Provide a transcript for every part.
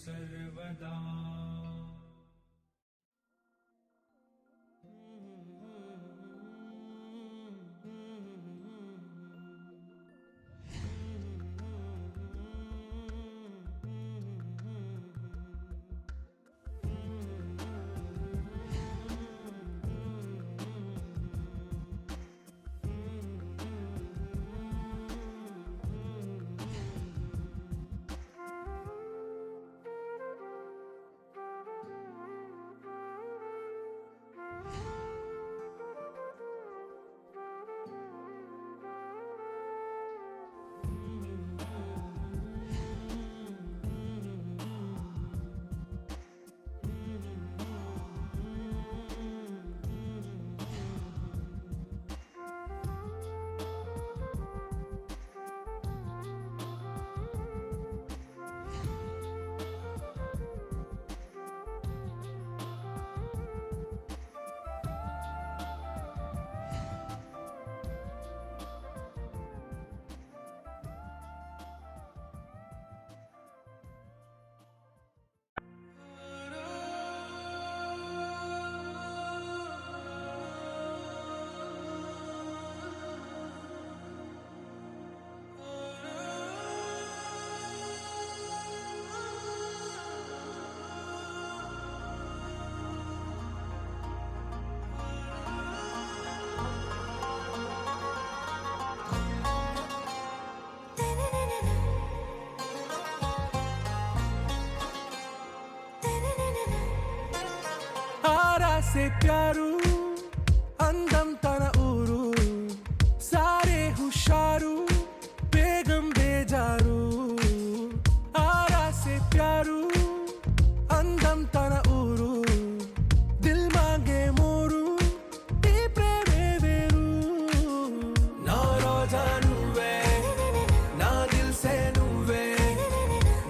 सर्वदा। से प्यारू అందం తన ఊరు సారే హుషారు బేగం బేజారు ఆరా से प्यारू అందం తన ఊరు దిల్ మాంగే మోరు ఈ ప్రేమే వేరు నా రోజా నువ్వే నా దిల్ సే నువ్వే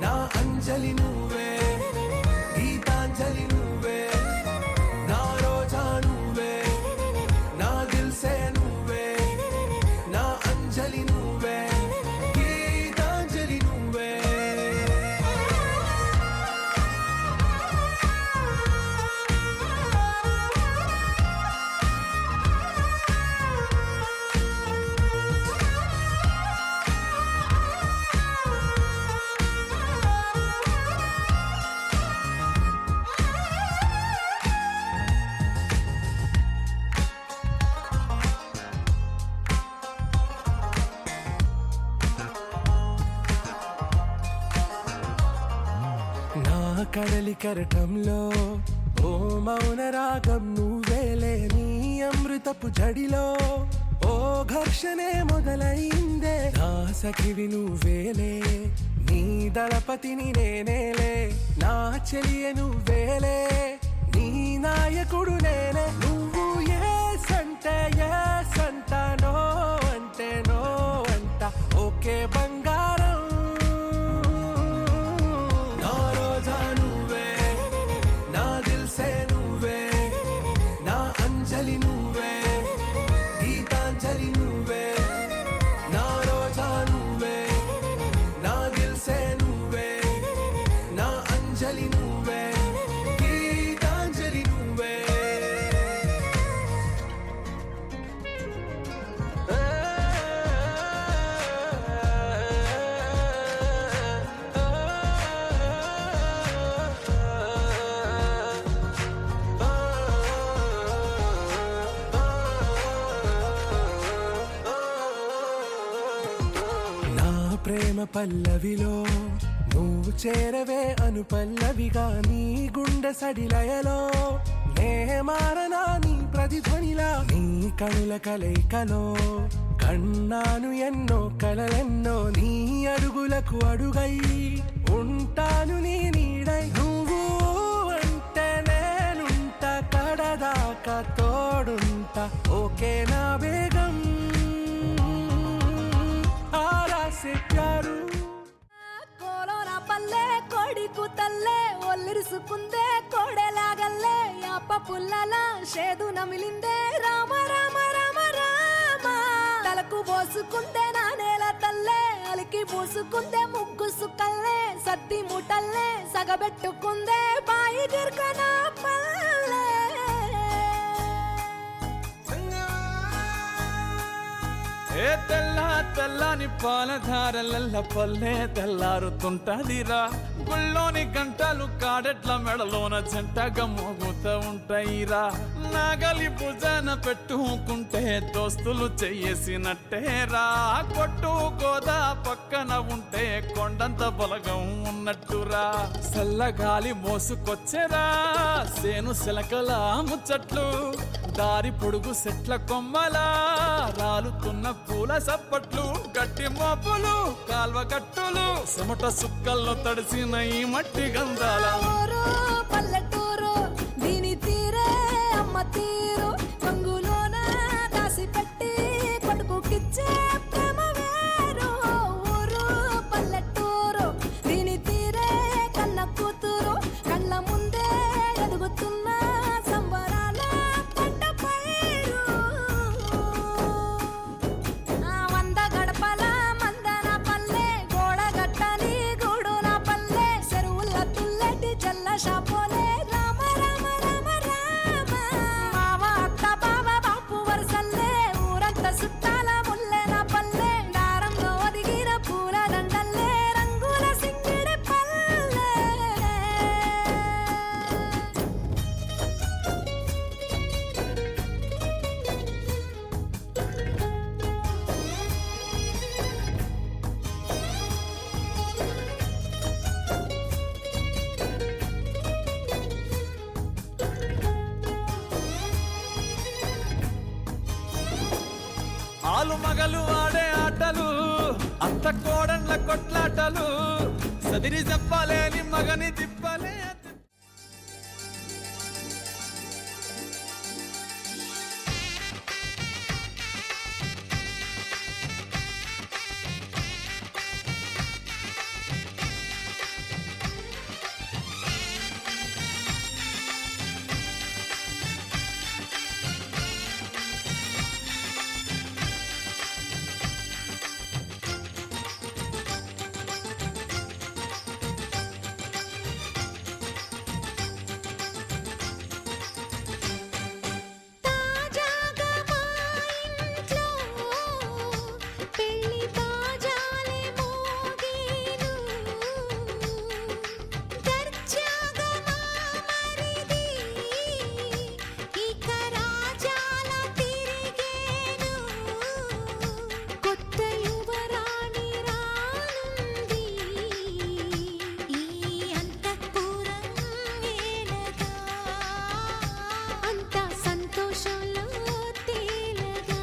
నా అంజలి నువ్వే గీతాంజలి నువ్వే కడలి కరటంలో ఓ మౌన రాగం నువ్వేలే నీ అమృతపు జడిలో ఓ ఘర్షణే మొదలైందే నా సఖివి నువ్వేలే నీ దళపతిని నేనేలే నా చెలియ నువ్వేలే నీ నాయకుడు నేనే నువ్వు ఏ సంట నో అంటే నో అంట ఓకే బంగారం ప్రేమ పల్లవిలో నువ్వు చేరవే అను పల్లవిగా నీ గుండె సడిలయలో నే మారనా నీ ప్రతిధ్వనిలా నీ కనుల కలయికలో కన్నాను ఎన్నో కలలెన్నో నీ అడుగులకు అడుగై ఉంటాను నీ నీడై నువ్వు అంటే నేనుంట కడదాకా తోడుంటా ఓకే నా బేగం से प्यारू कोरोना पल्ले कोड़ी कुतल्ले ఒల్లిరుసుకుందే కోడెలాగల్లే యాప పుల్లల షేదు నమిలిందే రామ రామ రామ రామ తల అలుకు పోసుకుందే నా నేల తల్లే అలికి పూసుకుందే ముగ్గు సుక్కల్లే సత్తి ముటల్లే సగబెట్టుకుందే బాయి గిర్కన పల్లె ఏ తెల్ల తెల్లని పాలధారలల్ల పల్లె తెల్లారుతుంటదిరా గుళ్ళోని గంటలు కాడెట్ల మెడలోన జంటగా మోగుతూ ఉంటాయిరా నాగలి భుజాన పెట్టుకుంటే దోస్తులు చెయ్యేసినట్టేరా కొట్టు గోదా పక్కన ఉంటే కొండంత బలగం ఉన్నట్టురా చల్లగాలి మోసుకొచ్చెరా సేను శిలకల ముచ్చట్లు దారి పొడుగు సెట్ల కొమ్మలా రాలుతున్న పూల సప్పట్లు గట్టి మోపులు కాల్వ కట్టులు చెమట సుక్కల్లో తడిసిన ఈ మట్టి గంధాల ఊరు పల్లెటూరు దీని తీరే అమ్మ తీరు కంగులోన దాసి పెట్టి కొడుకుకిచ్చే ప్రేమ వేరు ఊరు పల్లెటూరు దీని తీరే కన్న కూతురు కళ్ళ ముందే ఎదుగుతున్న సంబరాల పంట పైరు వంద గడపల మందన పల్లె గోడ గట్టని గూడున పల్లె చెరువుల తుల్లెటి జల్ల షాపోలే రామ రామ రామ రామ మావ అత్త బావ బాపు వరసల్లే ఊరంత సుట్టాల ముల్లెన పల్లె దారంలో ఒదిగిన పూల దండల్లే రంగుల సింగిడి పల్లె ఆలు మగలు ఆడే ఆటలు అత్త కోడన్ల కొట్లాటలు సదిరి చెప్పలేని మగని తిప్పలే తాజాగా మా ఇంట్లో పెళ్లి బాజాలే మోగేను దర్జాగా మా మరిది ఇక రాజాల తిరిగేను కొత్త యువరాణి రానుంది ఈ అంతఃపురం ఏలగా అంతా సంతోషంలో తేలగా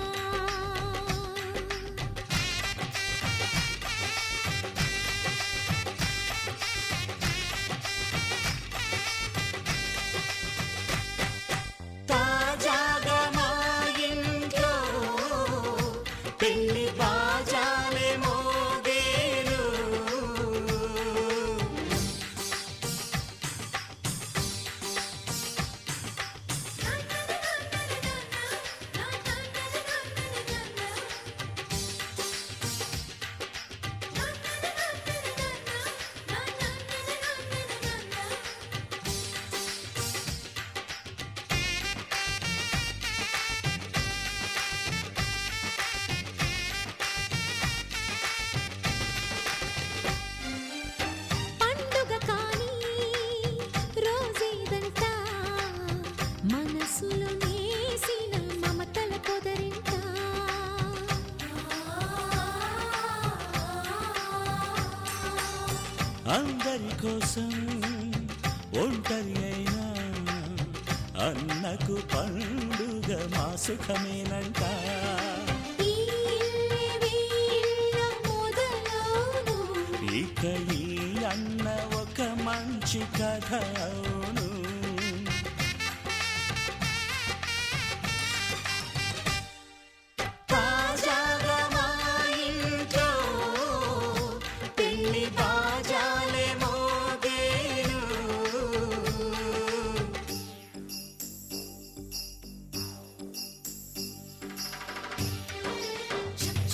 తాజాగా మా ఇంట్లో పెళ్లి బాజాలే మోగేను పండుగ కాని రోజేదంట మనసులో నేసిన మమతల పొదరింట అందరి కోసం ఒంటరి అయినా అన్నకు పండుగ మా సుఖమేనంట ఈ ఇల్లే వీళ్ళ మొదలవును ఇక ఈ అన్న ఒక మంచి కథ అవును తాజాగా మా ఇంట్లో పెళ్లి బాజాలే మోగేను Shut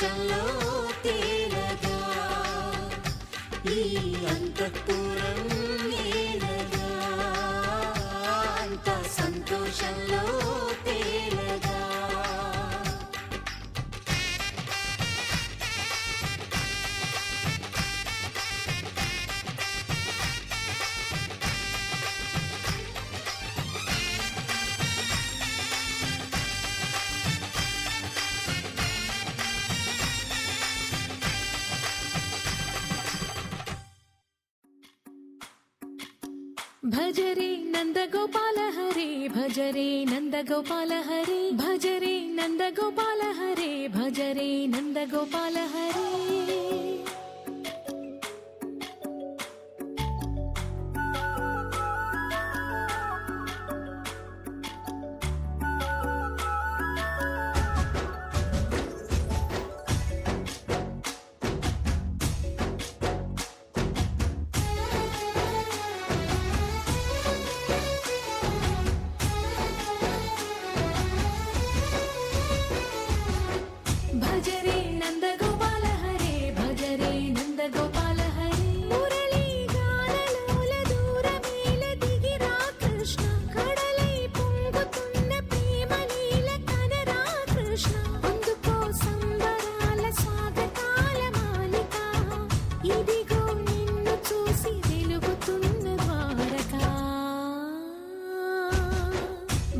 సంతోషంలో తేలగా ఈ అంతఃపురం నేలగా అంత సంతోషంలో తేలగా భజరే నందగోపాల హరే భజరే నందగోపాల హరే భజరే నందగోపాల హరే భజరే నందగోపాల హరే భజరే నందగోపాల హరే భజరే నందగోపాల హరే మురళీ గానలోల దూరమేల దిగిరా కృష్ణ కడలై పొంగుతున్న ప్రేమ నీల కనరా కృష్ణ అందుకో సంబరాల స్వాగతాల మాలిక ఇదిగో నిన్ను చూసి వెలుగుతున్న ద్వారకా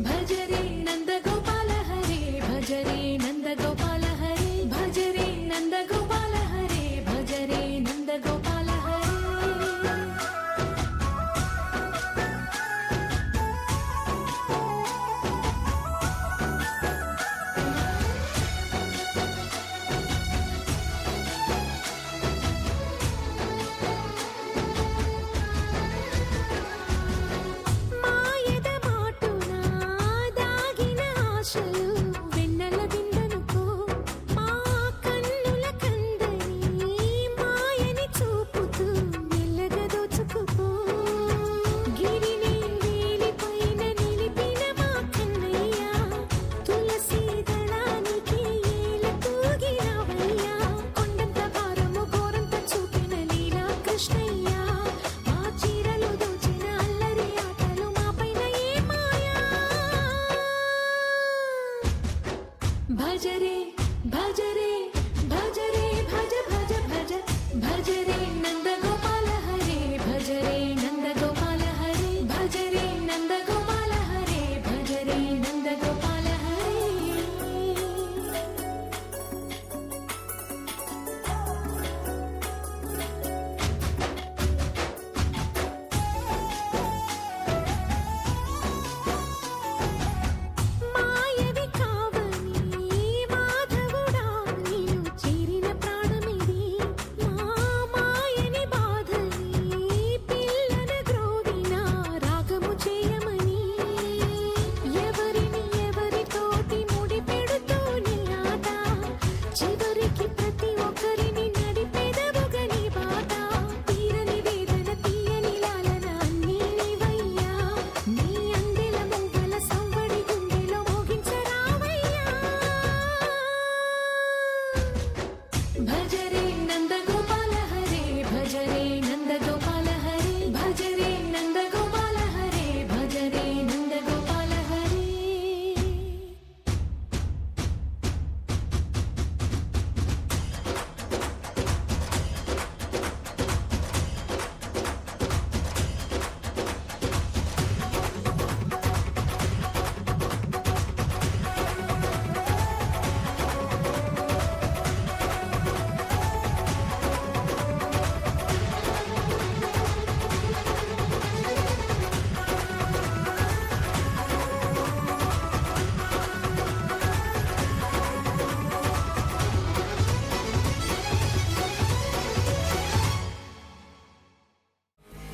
భజరే నందగోపాల హరే భజరే నందగోపాల హరే భజరే నందగోపాల హరే భజరే నందగోపాల హరే మాయద మాటున దాగిన ఆశలు వెన్నెల దిండనుకో మా కన్నుల కందని మాయని చూపుతూ మెల్లగా దోచుకుపో గిరిని వేలిపైన నిలిపిన మా కన్నయ్య తులసి దళానికి ఏల తూగినవయ్యా కొండంత భారము గోరంత చూపిన లీలా కృష్ణయ్య మా చీరలు దోచిన అల్లరి ఆటలు మా పైన ఏ మాయా భజరే భజరే భజరే భజ భజ భజ భజరే నందగోపాల హరే భజరే నందగోపాల హరే భజరే నందగోపాల హరే భజరే నందగోపాల హరే మాయవి కావని మాధవుడా నీవు చేరిన ప్రాణమిది మా మాయని బాధని పిల్లన గ్రోవిన రాగము చేయమని ఎవరిని ఎవరితోటి ముడి పెడుతూని ఆట చివరికి ప్రతి ఒక్కరిని నడిపెదవుగని బాట తీరని వేదన తీయని లాలన అన్నీ నీవయ్యా నీ అందెల మొగ్గల సంవడి గుండెలో మోగించరావయ్యా భజరే నందగోపాల హరే భజరే నందగోపాల హరే భజరే నందగోపాల హరే భజరే నందగోపాల హరే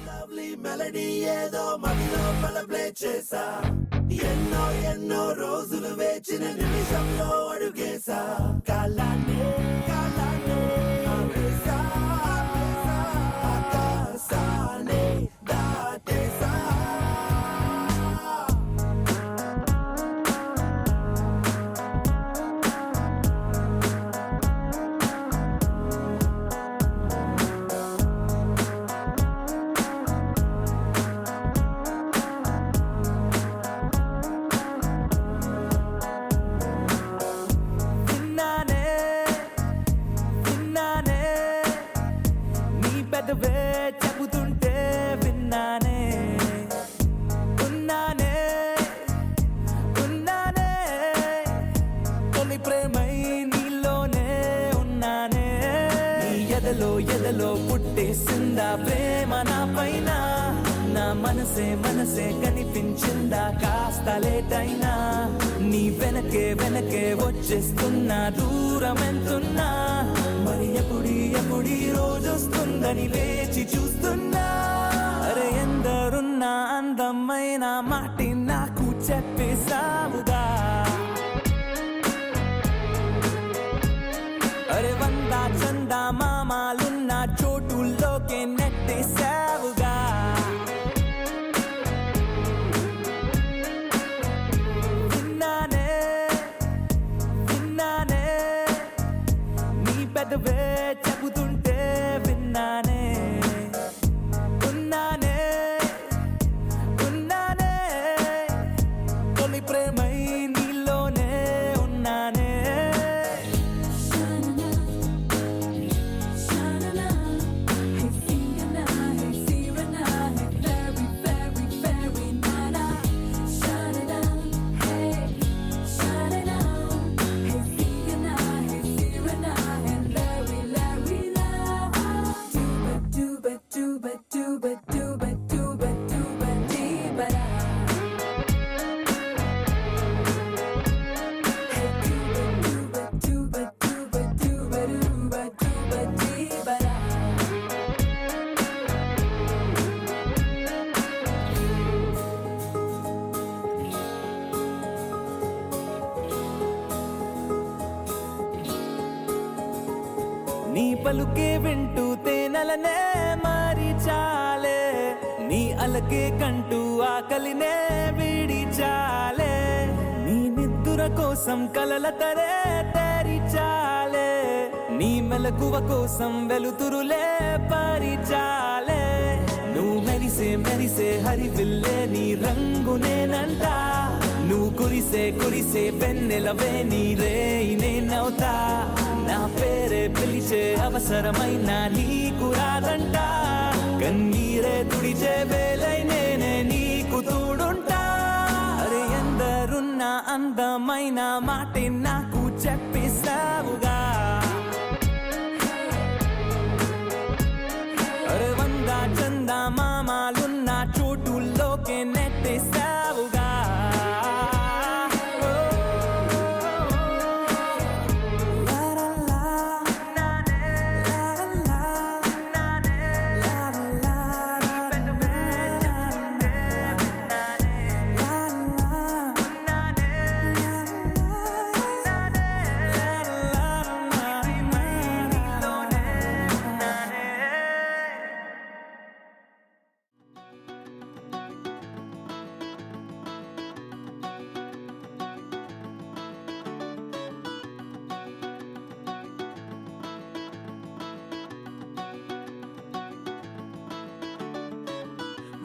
లవ్లీ మెలడీ ఏదో మదిలో ప్లే చేసా ఎన్నో ఎన్నో రోజులు వేచిన నిమిషంలో అడుగేసా కాలాన్ని కాలాన్ని ఆపేసా ఆపేసా ఆకాశాన్ని దాటేసా పెదవే చెబుతుంటే విన్నానే ఉన్నానే ఉన్నానే తొలి ప్రేమై నీలోనే ఉన్నానే నీ ఎదలో పుట్టేసిందా ప్రేమ నా పైన నా మనసే కనిపించిందా కాస్త లేటైనా నీ వెనకే వచ్చేస్తున్నా దూరం ఎంతున్నా మరి ఎప్పుడీ రోజు వస్తుందని వేచి చూస్తున్నా అరే ఎందరున్నా అందమైన మాటి నాకు చెప్పేసావుగా అరే వందా చందా మామాలున్న చోటుల్లోకే నెట్టేసావుగా విన్నానే నీ పెదవే చెబుతుంటే విన్నానే ఉన్నానే తొలి ప్రేమై నీలోనే ఉన్నానే నీ పలుకే వింటూ తేనెలనే మారి చాలే నీ అలకే కంటూ ఆకలినే వీడి చాలే నీ నిద్దుర కోసం కలల తరే తేరి చాలే నీ మెలకువ కోసం వెలుతురులే పరిచాలే నువ్వు మెరిసే హరివిల్లే నీ రంగునేనంట నువ్వు కురిసే వెన్నెలవే నీ రేయి నేనవుతా నా పేరే పిలిచే అవసరమైన నీకు రాదంట కన్నీరే తుడిచే వేలై నేనే నీకు తోడుంటా అరే ఎందరున్న అందమైన మాటే నాకు చెప్పేసావుగా అరే వందా చందా మామాలున్న చోటుల్లోకే నెట్టేసావుగా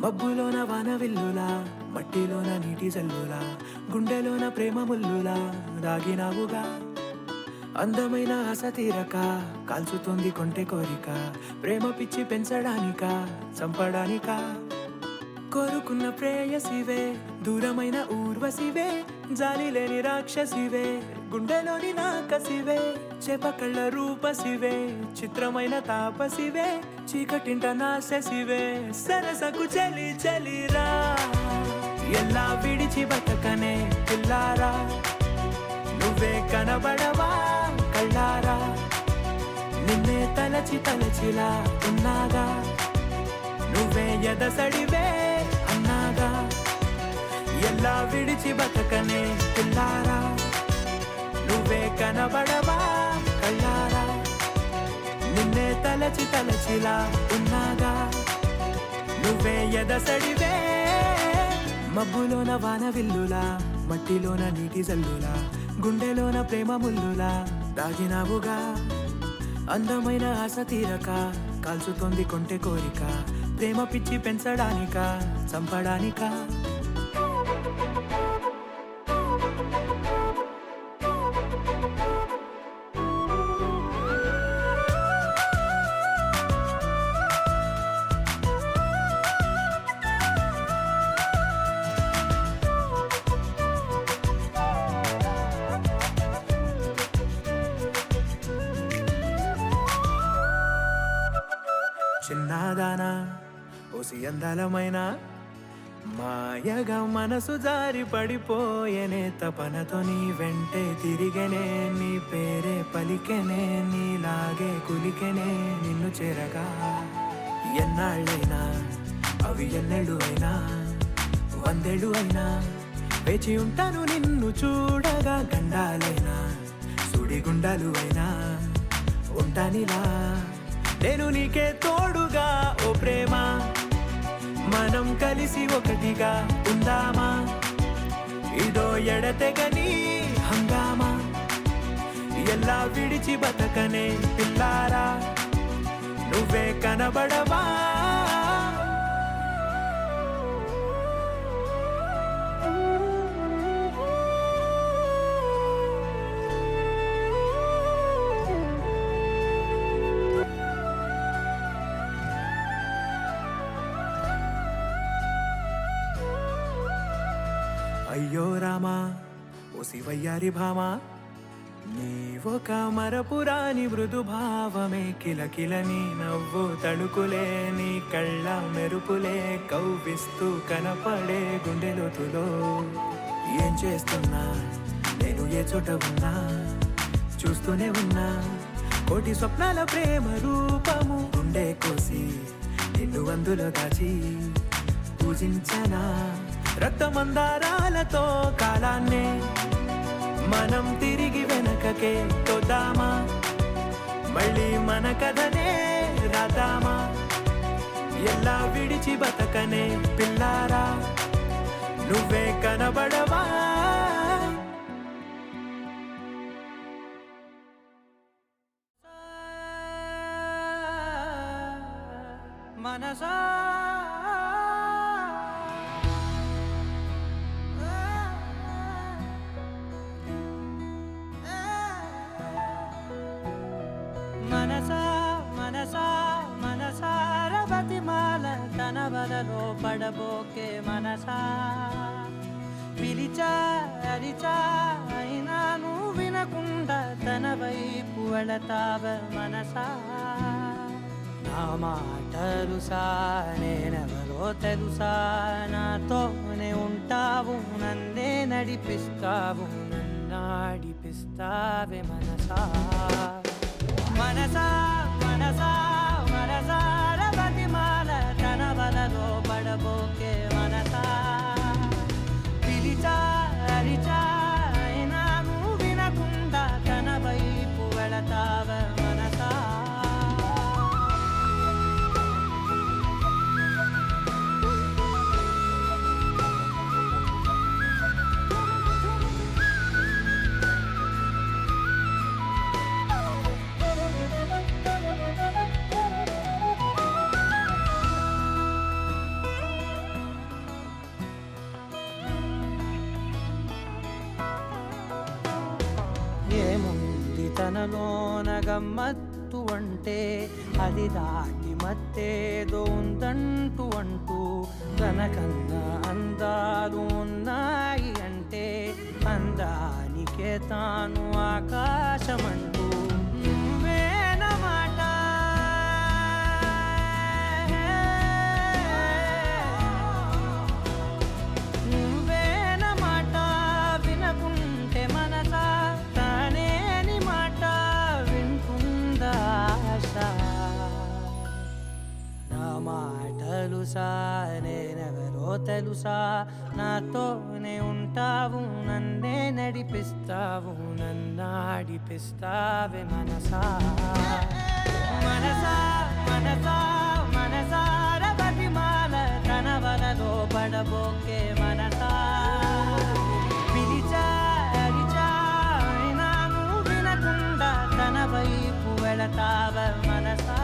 మబ్బులోన వానవిల్లులా మట్టిలోన నీటి జల్లులా గుండెలోన ప్రేమ ముల్లులా దాగినావుగా అందమైన ఆశ తీరక కాల్చుతోంది కొంటె కోరిక ప్రేమ పిచ్చి పెంచడానిక చంపడానిక కోరుకున్న ప్రేయసివే దూరమైన ఊర్వశివే జాలి లేని రాక్షసివే గుండెలోని నాకసివే చేపకళ్ళ రూపసివే చిత్రమైన తాపసివే చీకటింట నాశసివే సరసకు చలి చలిరా ఎలా విడిచి బతకనే పిల్లారా నువ్వే కనబడవా కళ్ళారా నిన్నే తలచిలా ఉన్నాగా నువ్వే ఎదసడివే అన్నాగా ఎలా విడిచి బతకనే పిల్లారా నువ్వే కనబడవా కళ్ళారా నిన్నే తలచిలా ఉన్నాగా నువ్వే ఎదసడివే మబ్బులోన వానవిల్లులా మట్టిలోన నీటి జల్లులా గుండెలోన ప్రేమ ముల్లులా దాగినావుగా అందమైన ఆశ తీరక కాల్చుతోంది కొంటె కోరిక ప్రేమ పిచ్చి పెంచడానిక చంపడానిక చిన్నదానా ఓసి అందలమైన మాయగా మనసు జారి పడిపోయేనే తపనతో నీ వెంటే తిరిగనే నీ పేరే పలికెనే నీలాగే కులికెనే నిన్ను చేరగా ఎన్నాళ్ళైనా అవి ఎన్నెళ్ళు అయినా 100 ఏళ్ళు అయినా వేచి ఉంటాను నిన్ను చూడగా గండాలైనా సుడిగుండాలు అయినా ఉంటానిలా నేను నీకే తోడుగా ఓ ప్రేమ మనం కలిసి ఒకటిగా ఉందామా ఇదో ఎడతెగని హంగామా ఎలా విడిచి బతకనే పిల్లారా నువ్వే కనబడవా అయ్యో రామా ఓ శివయ్యారి భామా నీ ఒక మరపురాని మృదు భావమే కిలకిలని నవ్వు తడుకులే నీ కళ్ళ మెరుపులే కవ్విస్తూ కనపడే గుండెలోతులో ఏం చేస్తున్నా నేను ఏ చోట ఉన్నా చూస్తూనే ఉన్నా కోటి స్వప్నాల ప్రేమ రూపము గుండె కోసి నిన్ను అందులో దాచి పూజించనా రక్తమందారాలతో కాలాన్నే మనం తిరిగి వెనకకే తోద్దామా మళ్ళీ మన కథనే రాద్దామా ఎలా విడిచి బతకనే పిల్లారా నువ్వే కనబడవా మనసా మనసా మనసా మనసార బతిమాల తన వలలో పడబోకే మనసా పిలిచా అరిచా అయినా నువ్వు వినకుండా తన వైపు వెళతావ మనసా నా మాటలుసా నేనెవరో తెలుసా నాతోనే ఉంటావు నన్నే నడిపిస్తావు నన్నాడిపిస్తావే మనసా మనసా మనసా మనసార బతిమాల తన వలలో పడబోకే మనసా పిలిచా అరిచా అయినా నువ్వు వినకుండా తన వైపు వెళతావ మనసా ఏముంది తనలోన గమ్మత్తు అంటే అది దాటి మత్తేదో ఉందంటూ అంటూ తనకన్నా అందాలు ఉన్నాయి అంటే అందానికే తాను ఆకాశమంటూ నువ్వేనమాట నువ్వేనమాట వినకుంటే మనసా తానేని మాట వింటుందా ఆశ నా మాటలుసా నేనెవరో తెలుసా నాతోనే ఉంటావు నన్నే నడిపిస్తావు నన్నాడిపిస్తావే మనసా మనసా మనసా మనసార బతిమాల తన వలలో పడబోకే మనసా పిలిచా అరిచా అయినా నువ్వు వినకుండా తన వైపు వెళతావ మనసా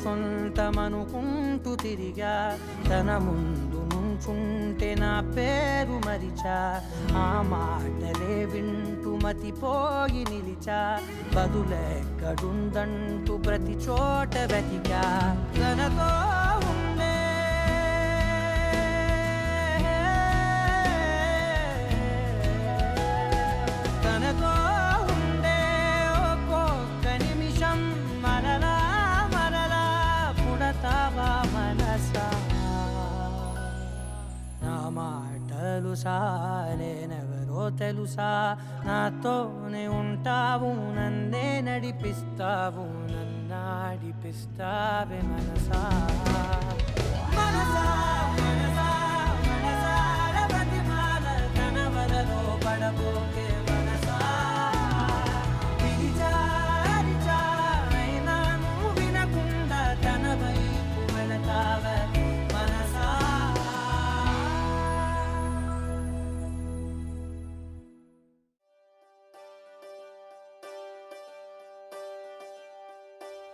సొంతమనుకుంటూ తిరిగా, తన ముందు నుంచుంటే నా పేరు మరిచా, ఆ మాటలే వింటూ మతిపోయి నిలిచా, బదులెక్కడుందంటూ ప్రతి చోట వెతికా, తనతో ఉండే తనతో ఉండే ఒక్కొక్క నిమిషం మరలా మరలా పుడతావా మనసా, నా మాటలుసా నేనెవరో తెలుసా, నాతోనే ఉంటావు నన్నే నడిపిస్తావు, నన్నాడిపిస్తావే మనసా మనసా మనసా మనసార ప్రతిమాల తన వలలో పడబోకే మనసా, పిలిచా అరిచా అయినా నువ్వు వినకుండా తన వైపు వెళతావే మనసా.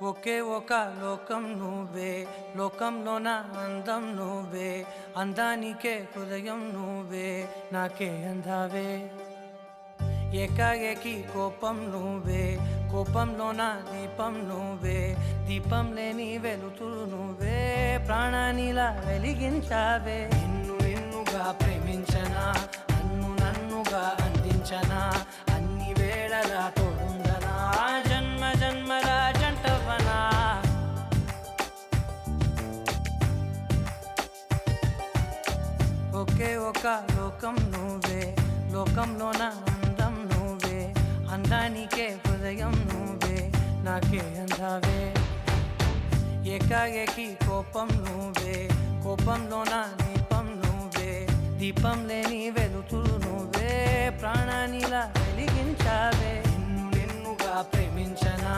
ఒకే ఒక లోకం నువ్వే, లోకంలో నా అందం నువ్వే, అందానికే హృదయం నువ్వే, నాకే అందావే, ఏకాఏకి కోపం నువ్వే, కోపంలో నా దీపం నువ్వే, దీపం లేని వెలుతురు నువ్వే, ప్రాణానిలా వెలిగించావే, నిన్ను నిన్నుగా ప్రేమించనా, నన్ను నన్నుగా అందించనా, అన్ని వేళలా తోడుందనా, జన్మ జన్మల జంటవనా. ఒకే ఒక లోకం నువ్వే, లోకంలో నా అందం నువ్వే, అందానికే హృదయం నువ్వే, నాకే అందావే, ఏకాఏకి కోపం నువ్వే, కోపంలో నా దీపం నువ్వే, దీపం లేని వెలుతురు నువ్వే, ప్రాణానిలా వెలిగించావే, నిన్ను నిన్నుగా ప్రేమించనా,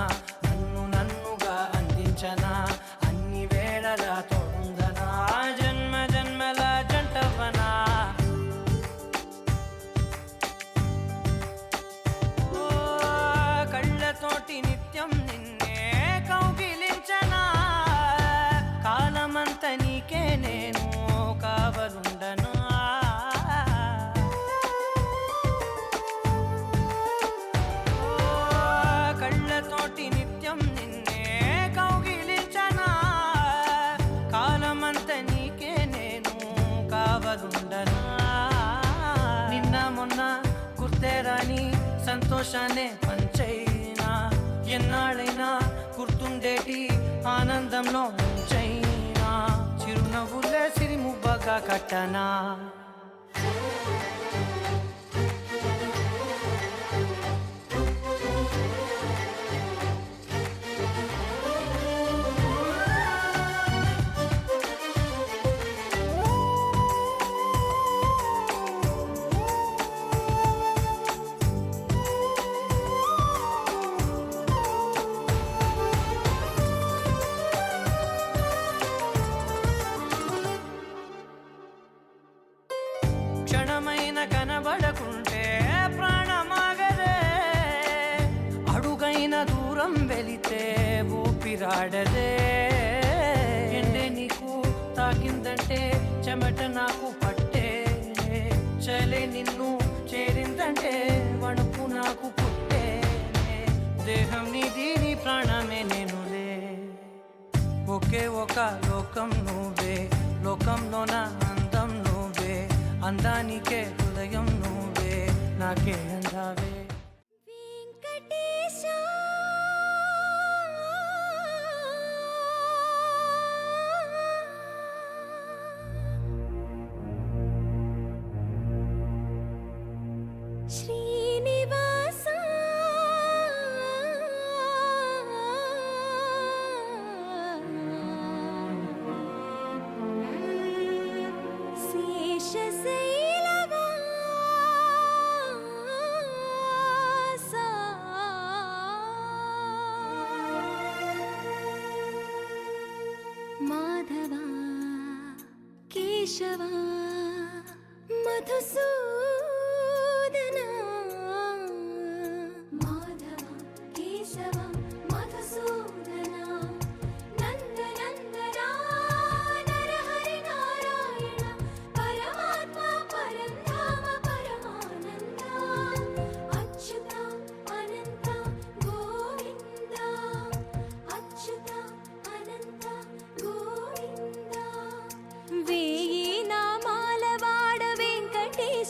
నన్ను నన్నుగా అందించనా, అన్ని వేళలా తోడుందనా, జన్మ జన్మల జంటవనా. ఓ కళ్ళతోటి నిత్యం నిన్నే కౌగిలించనా, కాలమంత నీకే నేను కావలుండనా, కళ్ళతోటి నిత్యం నిన్నే కౌగిలించనా, కాలమంత నీకే నేను కావలుండనా, నిన్న మొన్న గుర్తేరాని సంతోషాన్నే పంచైనా, ఎన్నాళ్ళైనా గుర్తుండేటి ఆనందంలో ముంచైనా, చిరునవ్వులే సిరిముబ్బగా కట్టనా. క్షణమైన కనబడకుంటే ప్రాణమాగదే, అడుగైన దూరం వెళితే ఊపిరాడదే, ఎండే నీకు తాకిందంటే చెమట నాకు పట్టే, చలే నిన్ను చేరిందంటే వణుకు నాకు పుట్టే, దేహం నీది నీ ప్రాణమే నేనులే, ఒకే ఒక లోకం నువ్వే, లోకంలో నా అందం నువ్వే, అందానికే హృదయం నువ్వే, నాకే అందావే. వెంకటేశ శ్రీనివాస మాధవ కేశవ మధుసూదన, మాధవ కేశవ మధుసూదన, నంద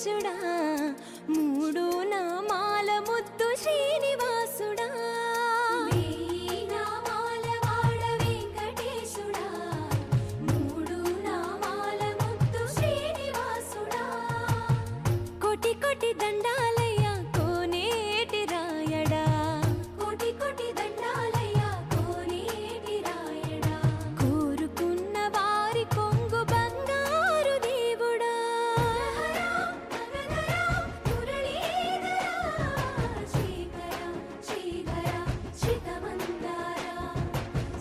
వెంకటేశుడా మూడు నామాల ముద్దు శ్రీనివాసుడా వేయి నామాల వాడ వెంకటేశుడా మూడు నామాల ముద్దు శ్రీనివాసుడా కోటి కోటి దండాలయ్యా కోనేటి రాయడా కోటి కోటి దండాలయ్యా కోనేటి రాయడా కోరుకున్న వారి కొంగు బంగారు దేవుడా మురళీధరా శ్రీకర శ్రీధర శ్రితమందార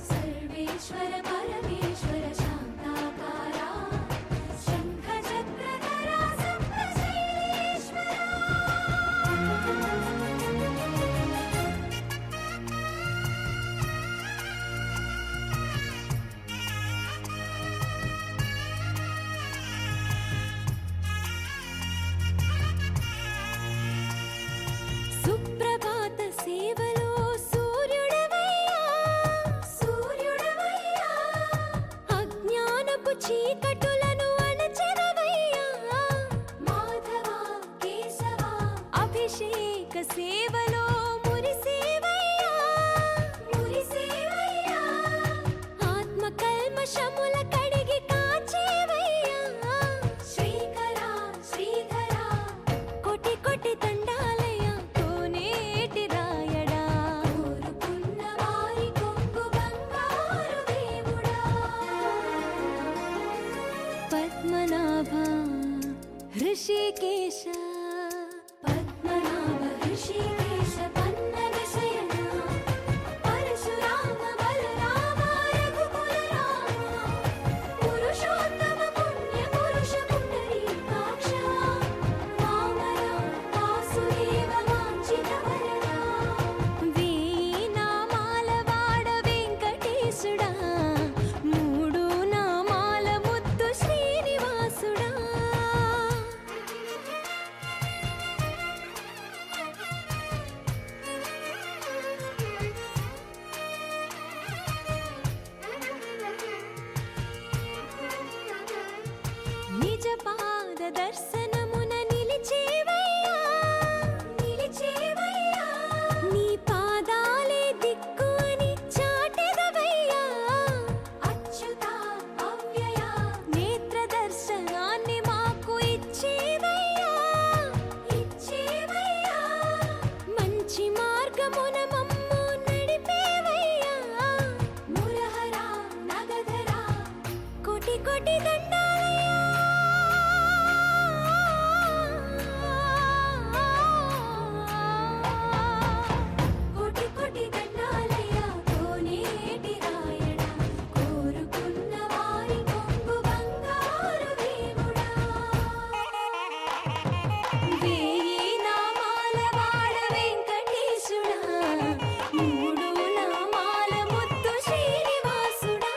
సర్వేశ్వర పరమేశ్వర శాంతాకార శంఖ చక్రధర సప్తశైలేశ్వర సుప్రభాత సేవలో సూర్యుడవయ్యా సూర్యుడవయ్యా అజ్ఞానపు చీకటులను అణచెదవయ్యా మాధవ కేశవ అభిషేక సేవలో మురిసేవయ్యా మురిసేవయ్యా ఆత్మ కల్మషముల కడిగి కాచేవయ్యా శ్రీకర శ్రీధర కోటి కోటి దండాలయ్యా కోనేటి రాయడా కోరుకున్న వారి కొంగు బంగారు దేవుడా పద్మనాభ హృషికేశ పద్మనాభ హృషికేశ పన్నగ శయన పరశురామ బలరామ రఘుకుల రామ పురుషోత్తమ పుణ్య పురుష పుండరీకాక్ష వామన వాసుదేవ వాంఛిత వరదా వేయి నామాల వాడ వెంకటేశుడా మూడు నామాల ముద్దు శ్రీనివాసుడా నిజ పాద దర్శనమున నిలిచేవయ్యా నిలిచేవయ్యా నీ పాదాలే దిక్కు అని చాటెదవయ్యా అచ్యుత అవ్యయ నేత్ర దర్శనాన్ని మాకు ఇచ్చేవయ్యా ఇచ్చేవయ్యా మంచి మార్గమున మమ్ము నడిపేవయ్యా మురహర నగధర కోటి కోటి దండాలయ్యా కోటి కోటి దండాలయ్యా కోనేటి రాయడా కోరుకున్న వారి కొంగు బంగారు దేవుడా వేయి నామాల వాడ వెంకటేశుడా మూడు నామాల ముద్దు శ్రీనివాసుడా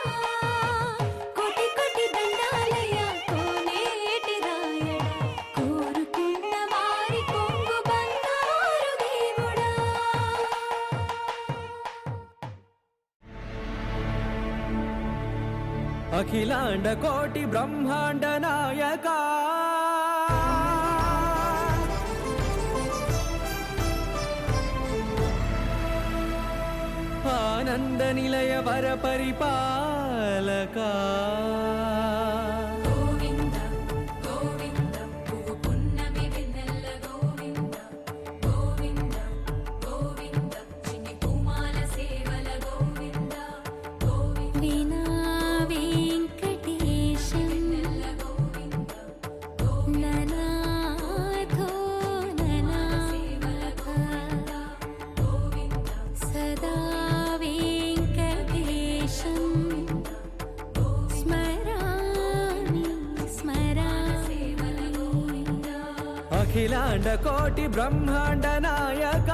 కోటి కోటి దండాలయ్యా కోనేటి రాయడా కోరుకున్న వారి కొంగు బంగారు దేవుడా అఖిలాండ కోటి బ్రహ్మాండ నాయక ఆనంద నిలయ వర పరిపాలక గోవింద గోవింద పువ్వు పున్నమి వెన్నెల గోవింద గోవింద గోవింద చిన్ని పూమాల సేవల గోవింద గోవింద వీణా వెంకటేశం నెల్ల గోవింద ననాథో ననా సేవల గోవింద గోవింద సదా వెంకటేశం స్మరామి స్మరామి అఖిలాండ కోటి బ్రహ్మాండ నాయక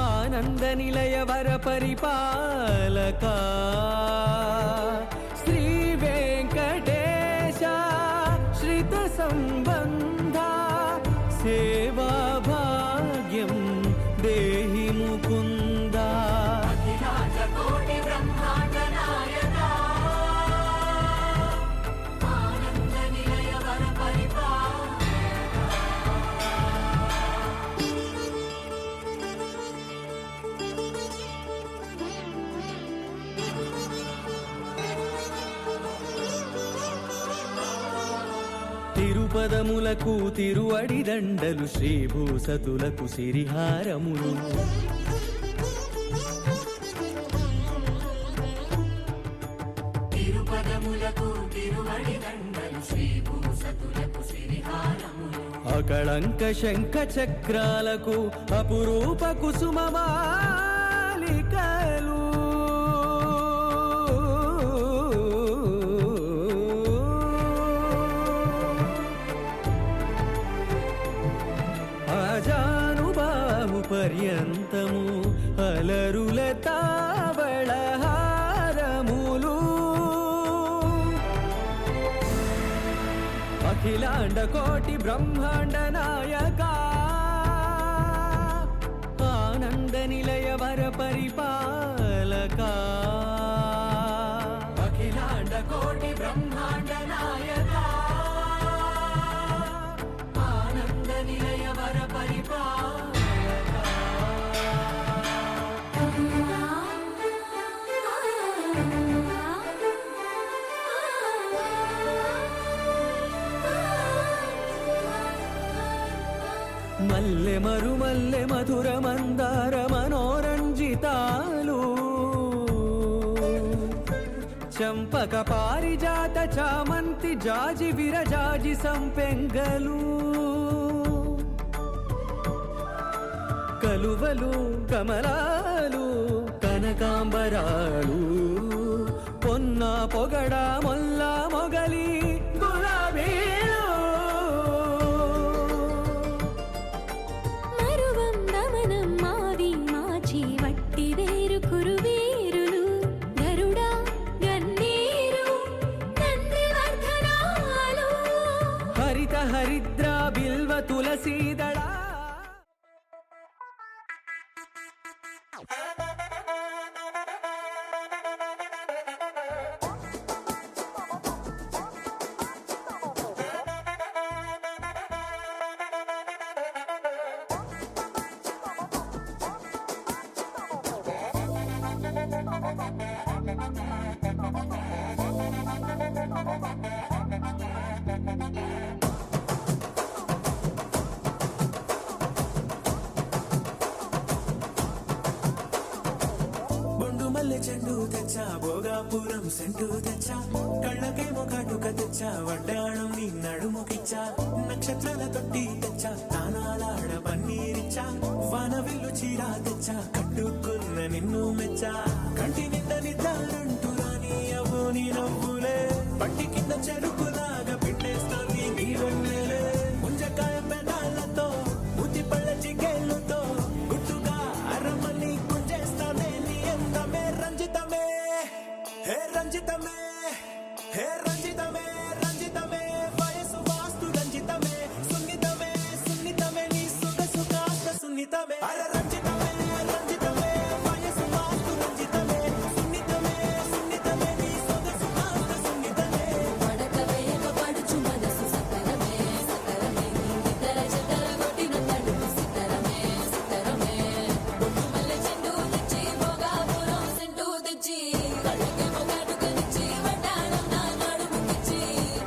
ఆనంద నిలయ వర పరిపాలక శ్రీ వెంకటేశ శ్రిత సంబంధ సేవా భాగ్యం దేహి ముకుంద కోటి బ్రహ్మాండ నాయక ఆనంద నిలయ వర తిరుపదములకు తిరువడిదండలు శ్రీభూసతులకు సిరిహారములు తిరుపదములకు తిరువడిదండలు శ్రీభూసతులకు సిరిహారములు అకళంక శంఖ చక్రాలకు అపురూప కుసుమమాలికలు ఆజానుబాహు పర్యంతము అలరుల తావళహారములు అఖిలాండ కోటి బ్రహ్మాండ నాయక ఆనంద నిలయ వర పరిపాలక అఖిలాండ కోటి బ్రహ్మాండ నాయక ఆనంద నిలయ వర పరిపాలక మల్లె మరుమల్లె మధుర మందార మనోరంజితాలు చంపక పారిజాత చామంతి జాజి విరజాజి సంపెంగలు కలువలు కమలాలు కనకాంబరాలు పొన్న పొగడ మొల్ల మొగలి గులాబీలు మరువం దమనం మావి మాచి వట్టి వేరు కురువీరులు గరుడా గన్నీరు నందివర్ధనాలు హరిత హరిద్ర బిల్వ తులసీదళ బొండు మల్లె చెండు తెచ్చా భోగాపురం సెంటు తెచ్చా కళ్ళకేమో కాటుక తెచ్చా వడ్డాణం నీ నడుముకిచ్చా నక్షత్రాల తొట్టి తెచ్చా తానాలాడ పన్నీరిచ్చా వానవిల్లు చీరా తెచ్చా కట్టుకున్న నిన్ను మెచ్చా కంటి నిండా నిద్దారంటూ రాని అవ్వు నీ నవ్వులే పట్టి కింద చెరుకులాగా పిండేస్తాంది నీ వెన్నెలే ముంజకాయ పెదాలతో ముద్ది పళ్ళ చికెళ్ళుతో గుట్టుగా అరమని గుంజేస్తానే నీ అందమే రంజితమే హే రంజితమే హే రంజితమే రంజితమే వయసు వాస్తు రంజితమే సున్నితమే సున్నితమే నీ సొగసు కాస్త సున్నితమే అర రంజితమే రంజితమే వయసు వాస్తు రంజితమే సున్నితమే సున్నితమే నీ సొగసు కాస్త సున్నితమే పడక వేయక పడుచు మనసు సకరమే సకరమే నిద్ర చెదర కొట్టిన తడుపు సితరమే సితరమే బొట్టు మల్లె చెండు తెచ్చి భోగాపురం సెంటు తెచ్చి కళ్ళకేమో కాటుకనిచ్చి వడ్డాణం నా నడుముకిచ్చి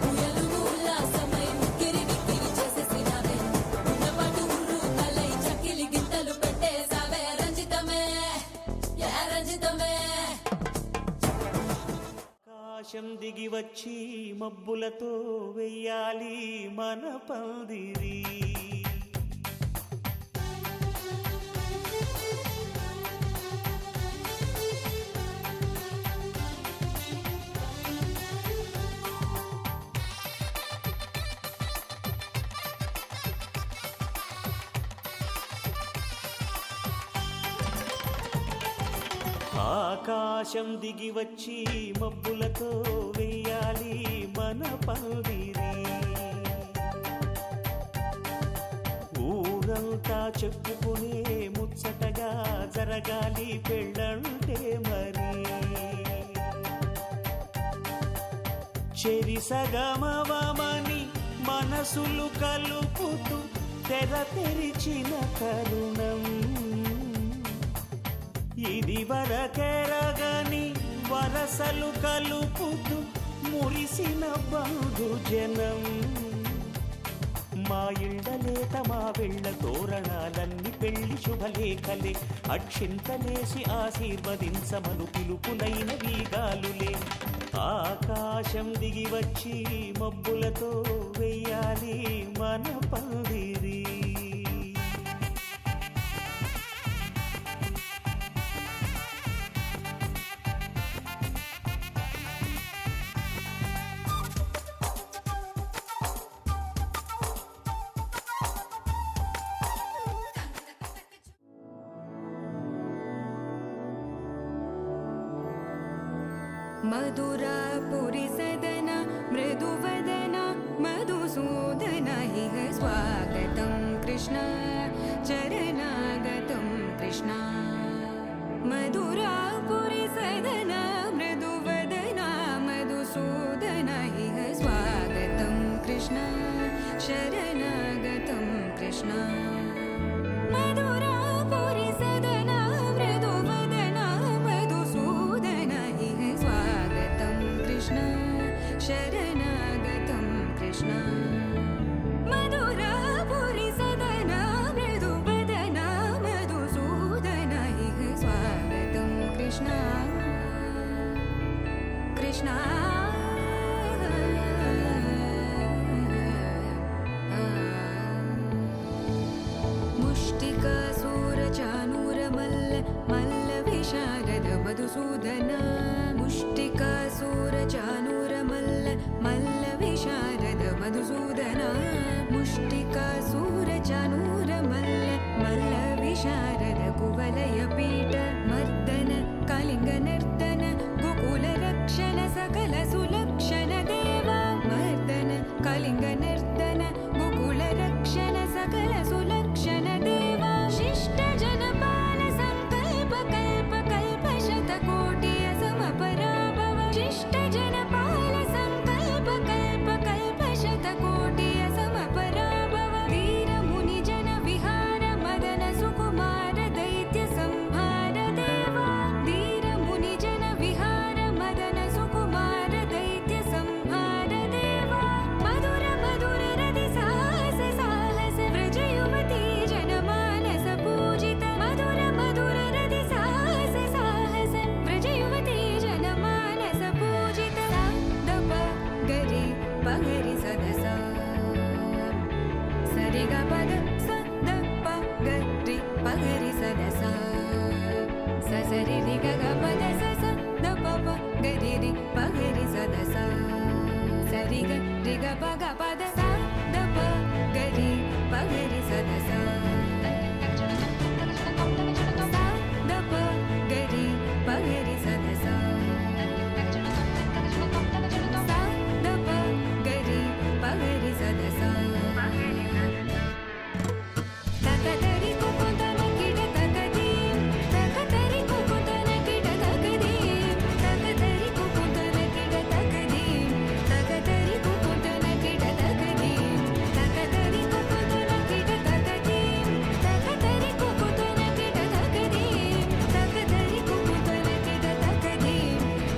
ఉయ్యాలుగు ఉల్లాసమై ముక్కిరి గిక్కిరి చేసేసినావే ఉన్నపాటు ఉర్రు తలై చక్కిలి గింతలు పెట్టేసావే రంజితమే యా రంజితమే ఆకాశం దిగి వచ్చి మబ్బులతో వెయ్యాలి మన పందిరి ఆకాశం దిగి వచ్చి మబ్బులతో వెయ్యాలి మన పందిరి ఊరంతా చెప్పుకునే ముచ్చటగా జరగాలి పెళ్ళంటే మరి చెరిసగమవమని మనసులు కలుపుతూ తెర తెరిచిన తరుణం ఇది వరకెరగని వరసలు కలుపుతూ మురిసిన బంధుజనం మా ఇళ్ళలేత మా వెళ్ళ తోరణాలన్ని పెళ్లి శుభలేఖలే అక్షింతలేసి ఆశీర్వదించమను పిలుపులైన వీగాలులే ఆకాశం దిగి వచ్చి మబ్బులతో వెయ్యాలి మన పందిరి मधुरापुरी सदना मृदुवदना मधुसूदन इह स्वागतं कृष्ण चरणागतं कृष्ण मधुरापुरी सदना मृदुवदना मधुसूदन इह स्वागतं कृष्ण शरणागतं कृष्ण मधुरापुरी सदना मृदुवदना मधुसूदन इह स्वागतं कृष्ण शरणागतं कृष्ण मधुरापुरी सदना मृदुवदना मधुसूदन इह स्वागतं कृष्ण कृष्ण मुष्टिकासूरचानूरमल्ल मल्लविशारद मधुसूदन मुष्टिकासूरचानूरमल्ल मल्लविशारद मधुसूदन मुष्टिकासूरचानूरमल्ल मल्लविशारद कुवलयपीठ मर्दन कलिङ्गनर्दन गोकुलरक्षण सकल सुलक्षण देवा मर्दन कलिङ्गनर्दन गोकुलरक्षण सकल सुलक्षण देवा शिष्ट जनपाल संकल्प कल्प कल्प शतकोटि असमपराभव शिष्ट जनपाल संकल्प कल्प कल्प शतकोटि असमपराभव वीर मुनि जन विहार मदन सुकुमार दैत्य संहार देवा वीर मुनि जन विहार मदन सुकुमार दैत्य संहार देवा मधुर मधुर रति साहस साहस व्रज युवती जनमानस पूजित मधुर मधुर रति साहस साहस व्रज युवती जनमानस पूजित दप गरि पगरि सदसा सरि ग पद स द प गरि पगरि सदसा स सरि रि ग ग पद स स द प प गरि रि पगरि सदसा सरि ग रि ग प ग पद स द प गरि पगरि सदसा स द प गरि पगरि सदसा स द प गरि पगरि सदसा तकतरि कुकुतन किट तकदीं तकतरि कुकुतन किट तकदीं तकतरि कुकुतन किट तकदीं तकतरि कुकुतन किट तकदीं तकतरि कुकुतन किट तकदीं तकतरि कुकुतन किट तकदीं तकतरि कुकुतन किट तकदीं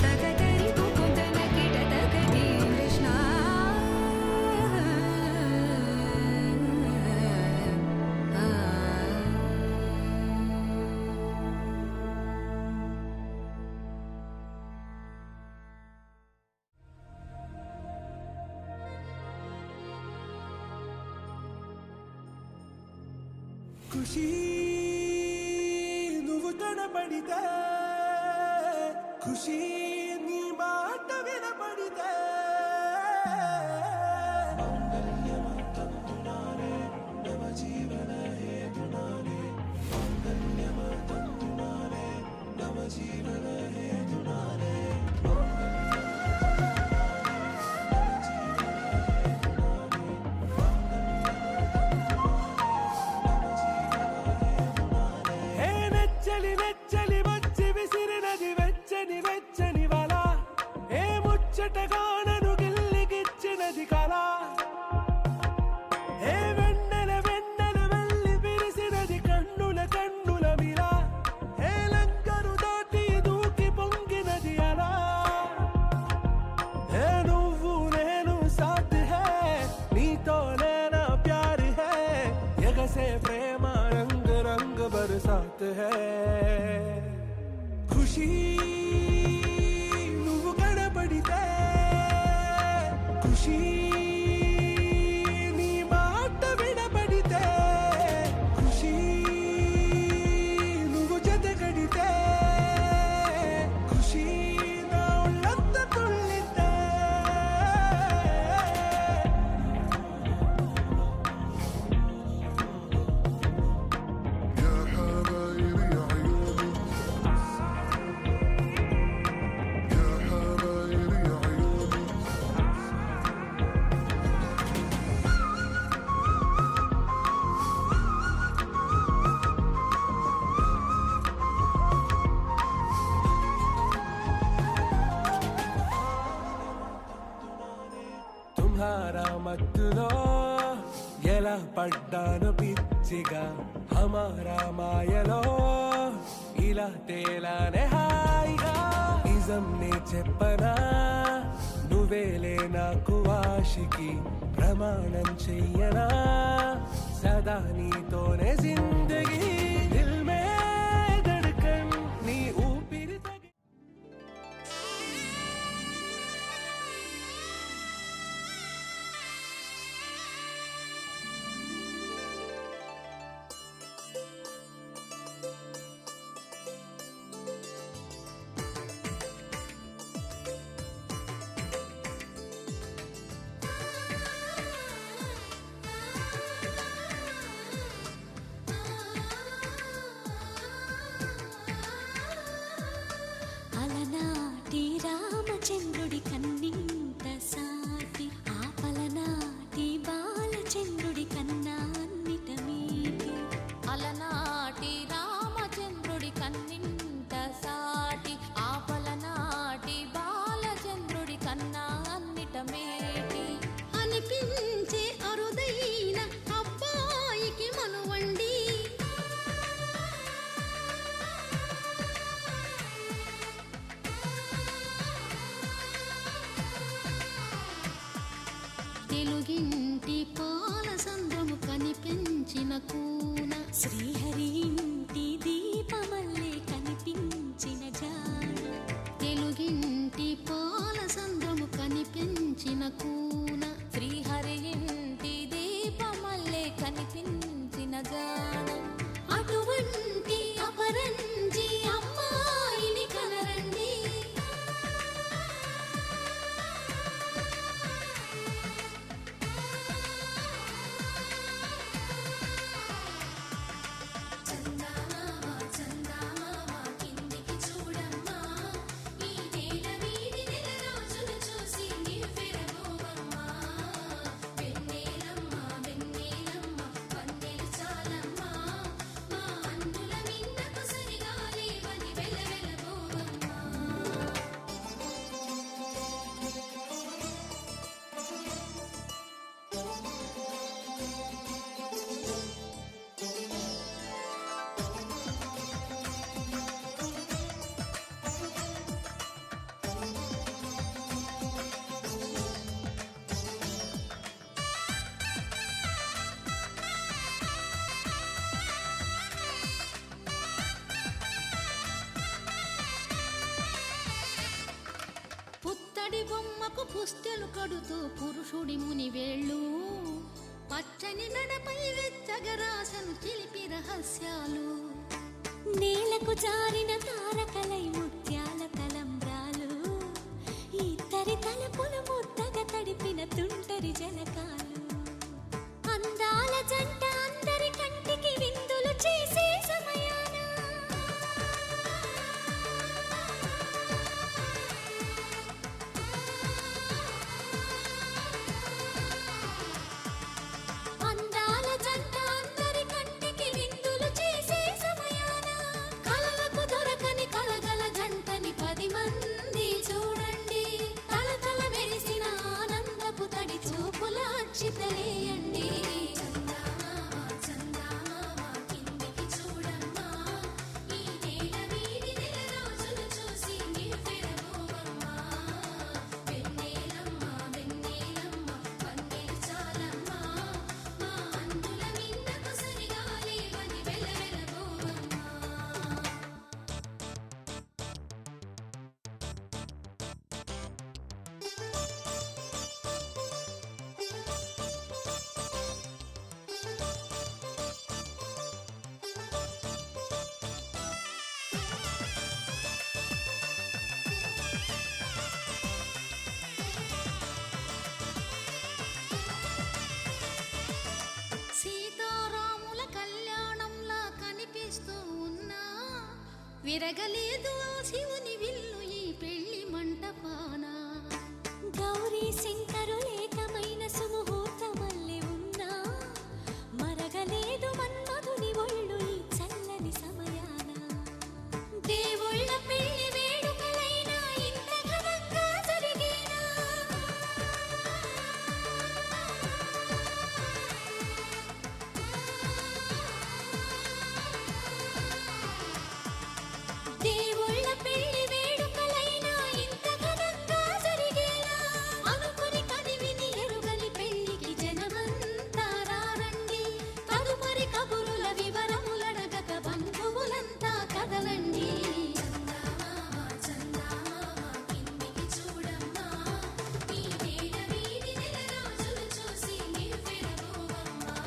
तकतरि कुकुतन किट तकदीं कृष्ण ఖుషి నువ్వు కనబడితే ఖుషి నీ మాట వినబడితే హే వెచ్చని వెచ్చని వచ్చి విసిరినది వెచ్చని వెచ్చని ఖుషి నువ్వు కనబడితే ఖుషి నీ మాట వినబడితే ఖుషి నువ్వు జతగడితే ఖుషి నా ఒళ్ళంత తుళ్ళితే తుమ్హారా మత్తులో ఎలా పడ్డాను పిచ్చిగా హమారా మాయలో ఇలా తేలానే హాయిగా నిజం నే చెప్పనా నువ్వేలే నాకు ఆశికి ప్రమాణం చెయ్యనా సదా నీతోనే జిందగీ దిల్ మే ధడ్కన్ నీ ఊపిరి తగి అలనాటి రామచంద్రుడి కన్నింత సాటి ఆపలనాటి బాలచంద్రుడి కన్నా అన్నిట మీటి అలనాటి రామచంద్రుడి కన్నింత సాటి ఆపలనాటి బాలచంద్రుడి కన్నా అన్నిట మేటి అనిపించే అరుదైన అబ్బాయికి మనువండి తెలుగింటి పాల సంద్రము కనిపించిన కూన శ్రీహరి ఇంటి దీపమల్లే కనిపించిన జాడ తెలుగింటి పాల సంద్రము కనిపించిన కూన శ్రీహరి ఇంటి దీపమల్లే కనిపించిన జాడ అటువంటి అపరంజి అమ్మాయిని కనరండి కిందికి చూడమ్మా ఈ నేల వీడి నెల రోజులు చూసి నివ్వెరబోవమ్మా వెన్నెలమ్మ వెన్నెలమ్మ వన్నెలు చాలమ్మా మా అందుల మిన్నకు సరిగా లేవని వెలవెలబోవమ్మా పుత్తడి బొమ్మకు పుస్తెలు కడుతూ పురుషుడి ముని వేళ్ళు పచ్చని నడపై వెచ్చగరాసను చిలిపి రహస్యాలు నేలకు జారిన తారకలై ముత్యాల తలంబ్రాలు ఇద్దరి తలపులు ముద్దగా తడిపిన తుంటరి జలకాలు అందాల జంట అందరి కంటికి విందులు చేసే సమయాన అందాల జంట అందరి కంటికి విందులు చేసే సమయాన కలలకు దొరకని కలగల జంటని 10 మంది చూడండి తలతల మెరిసిన ఆనందపు తడి చూపుల అక్షితలేయండి కిందికి చూడమ్మా ఈ నేల వీడి నెల రోజులు చూసి నివ్వెరబోవమ్మా వెన్నెలమ్మ వెన్నెలమ్మ వన్నెలు చాలమ్మా మా అందుల మిన్నకు సరిగా లేవని వెలవెలబోవమ్మా విరగలేదు ఆ శివుని విల్లు ఈ పెళ్లి మంటపాన. గౌరీ శంకరు ఏకమైన సుముహూర్తమల్లె ఉన్నా మరగలేదు మన్మధుని ఒళ్ళు ఈ చల్లని సమయాన. దేవుళ్ళ పెళ్లి వేడుకలైనా ఇంత ఘనంగా జరిగేనా? దేవుళ్ళ పెళ్లి వేడుకలైనా ఇంత ఘనంగా జరిగేనా? అనుకుని కదివిని ఎరుగని పెళ్లికి జనమంతా రారండి. తదుపరి కబురుల వివరములడగక బంధువులంతా కదలండి. చందమామ కిందికి చూడమ్మా, ఈ నేల వీధి నెల రోజులు చూసి నివ్వెరపోవమ్మా.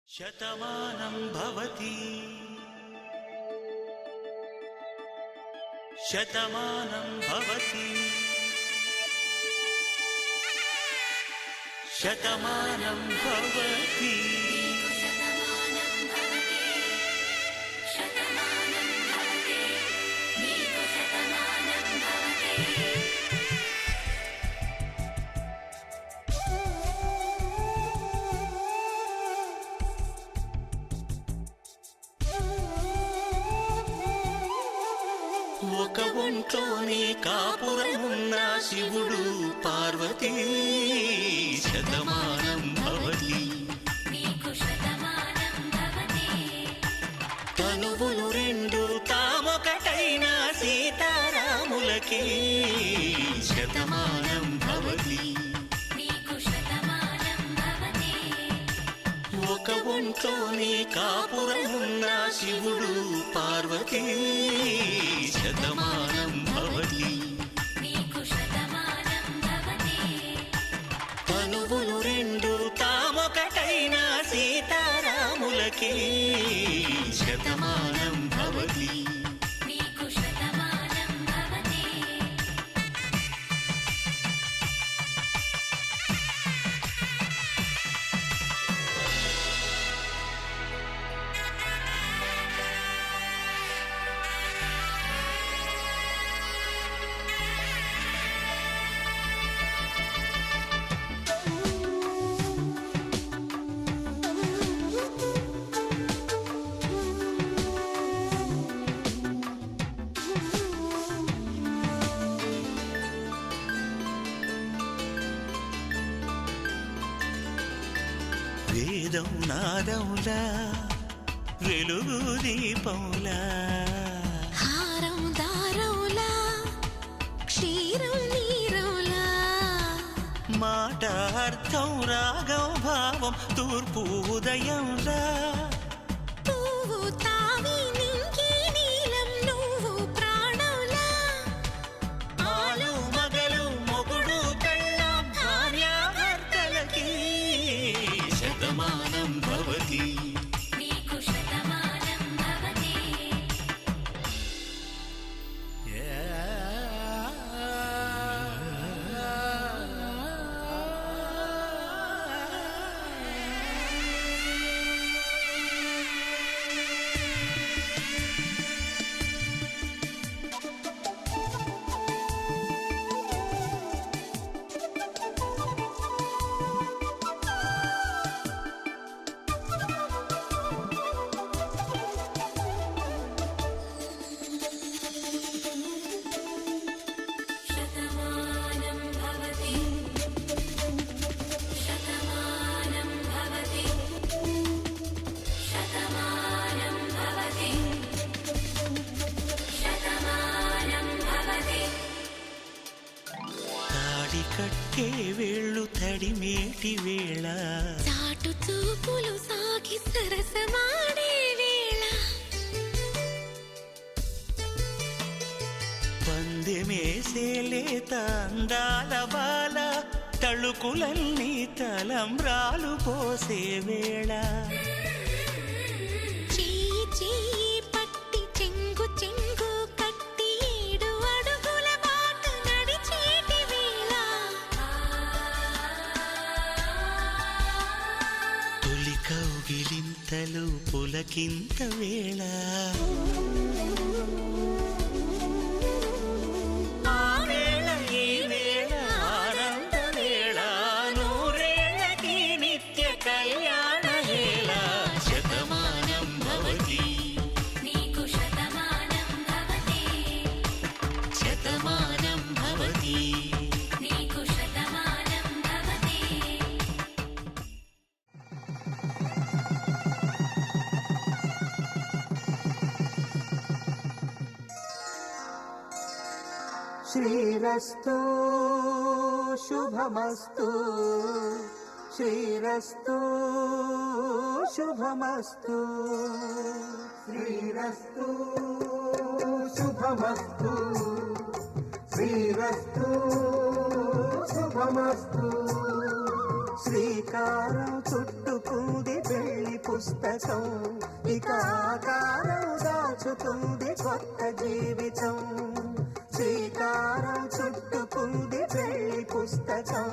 శతమానం భవతి శతమానం భవతి శతమానం భవతి. ఒక ఒంట్లోనే కాపురమున్న శివుడు పార్వతీ శతమానం భవతి. తనువులు రెండు తామొకటైన సీతారాములకి శతమానం భవతి. ఒక ఒంట్లోనే కాపురమున్న శివుడు పార్వతీ శతమానం భవతి. తనువులు రెండు తామొకటైన సీతారాములకి శతమానం భవతి. వేదం నాదములా వెలుగు దీపములా హారం దారౌలా క్షీరం నీరౌలా మాట అర్థం రాగం భావం తూర్పు ఉదయంలా పువ్వు తావి నింగి నీలం నువ్వు ప్రాణంలా ఆలు మగలు మొగుడు పెళ్ళాం భార్యాభర్తలకి శతమానం భవతి. కట్టే వేళ్ళు తడిమేటి వేళ చాటు చూపులు సాగి సరసమాడే వేళ పందెమేసేలేత అందాల బాల తళుకులన్నీ తలంబ్రాలు పోసే వేళ చెయ్యి చెయ్యి పట్టి చెంగు చెంగు కట్టి 7 అడుగుల బాట నడిచి కౌగిలింతలు పులకింత వేళ ఆ వేళ ఈ వేళ ఆనంద వేళ నూరేళ్ళకి నిత్య కళ్యాణ వేళ శతమానం భవతి నీకు శతమానం భవతి శతమానం భవతి నీకు శతమానం భవతి శ్రీరస్తు శుభమస్తు శ్రీరస్తు శుభమస్తు శ్రీరస్తు శుభమస్తు శ్రీరస్తు శుభమస్తు శ్రీకారం చుట్టుకుంది పెళ్లి పుస్తకం ఇక ఆకారం దాచుతుంది కొత్త జీవితం శ్రీకారం చుట్టుకుంది పెళ్లి పుస్తకం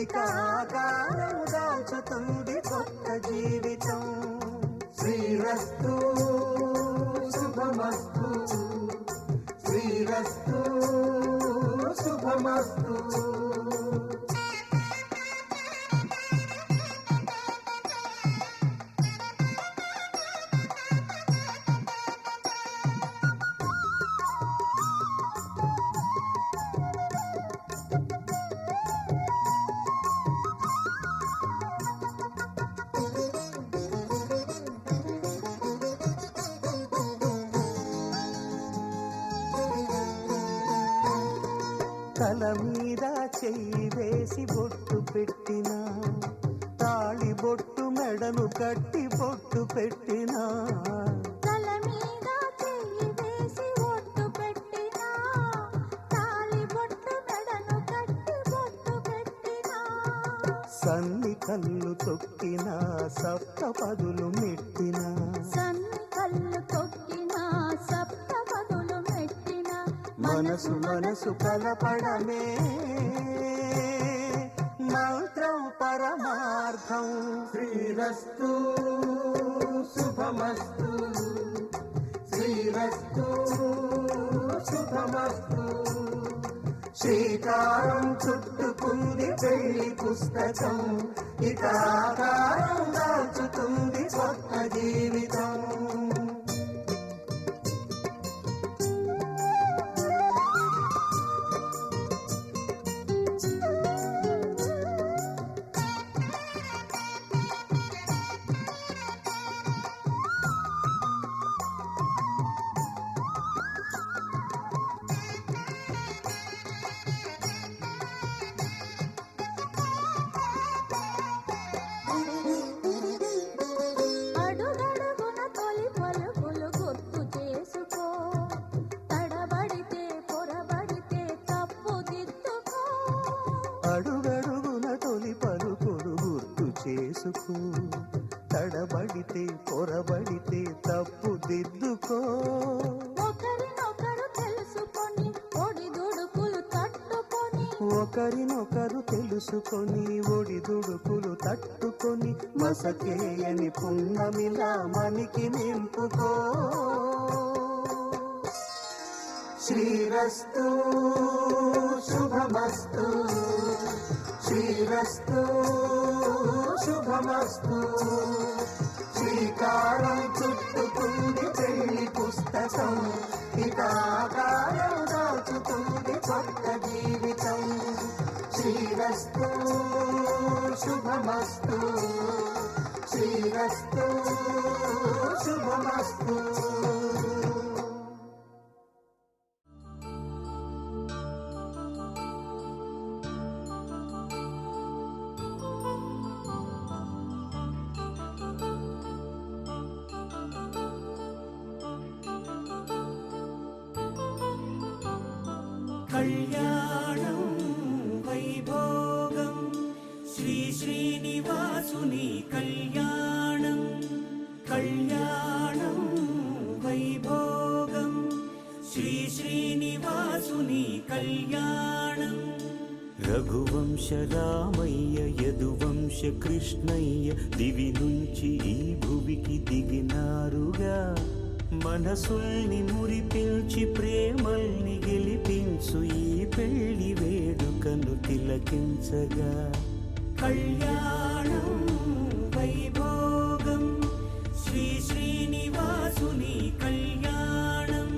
ఇక ఆకారం దాచుతుంది కొత్త జీవితం శ్రీరస్తు శుభమస్తు శ్రీరస్తు శుభమస్తు తల మీద చెయ్యి వేసి బొట్టు పెట్టినా తాళి బొట్టు మెడను కట్టి బొట్టు పెట్టినా తల మీద చెయ్యి వేసి ఒట్టు పెట్టినా తాళి బొట్టు మెడను కట్టి బొట్టు పెట్టినా సన్ని కళ్ళు తొక్కినా సప్త పదులు మెట్టినా సన్ని కళ్ళు తొక్కినా సప్త పదులు మెట్టినా మనసు మనసు కలపడమే మంత్రం పరమార్థం శ్రీరస్తు శుభమస్తు శ్రీరస్తు శుభమస్తు శ్రీకారం చుట్టుకుంది పెళ్లి పుస్తకం ఇక ఆకారం దాచుతుంది కొత్త జీవితం అడుగడుగున తొలి పలుకులు గుర్తు చేసుకో తడబడితే పొరబడితే తప్పు దిద్దుకో అడుగడుగున తొలి పలుకులు గుర్తు చేసుకో తడబడితే పొరబడితే తప్పు దిద్దుకో ఒకరినొకరు తెలుసుకొని ఒడిదుడుకులు తట్టుకొని ఒకరినొకరు తెలుసుకొని ఒడిదుడుకులు తట్టుకొని మసకేయని పున్నమిలా మనికి నింపుకో శ్రీరస్తు శుభమస్తు శ్రీరస్తు శుభమస్తు శ్రీకారం చుట్టుకుంది పెళ్లి పుస్తకం ఇక ఆకారం దాచుతుంది కొత్త జీవితం శ్రీరస్తు శుభమస్తు శ్రీరస్తు శుభమస్తు కళ్యాణం వైభోగం శ్రీ శ్రీనివాసుని కళ్యాణం కళ్యాణం వైభోగం శ్రీ శ్రీనివాసుని కళ్యాణం రఘువంశ రామయ్య యదువంశ వంశ కృష్ణయ్య దివి నుంచి ఈ భువికి దిగినారుగా మనసుల్ని మురిపించి ప్రేమల్ని గెలిపించు ఈ పెళ్లి వేడుకను తిలకించగా కళ్యాణం వైభోగం శ్రీ శ్రీనివాసుని కళ్యాణం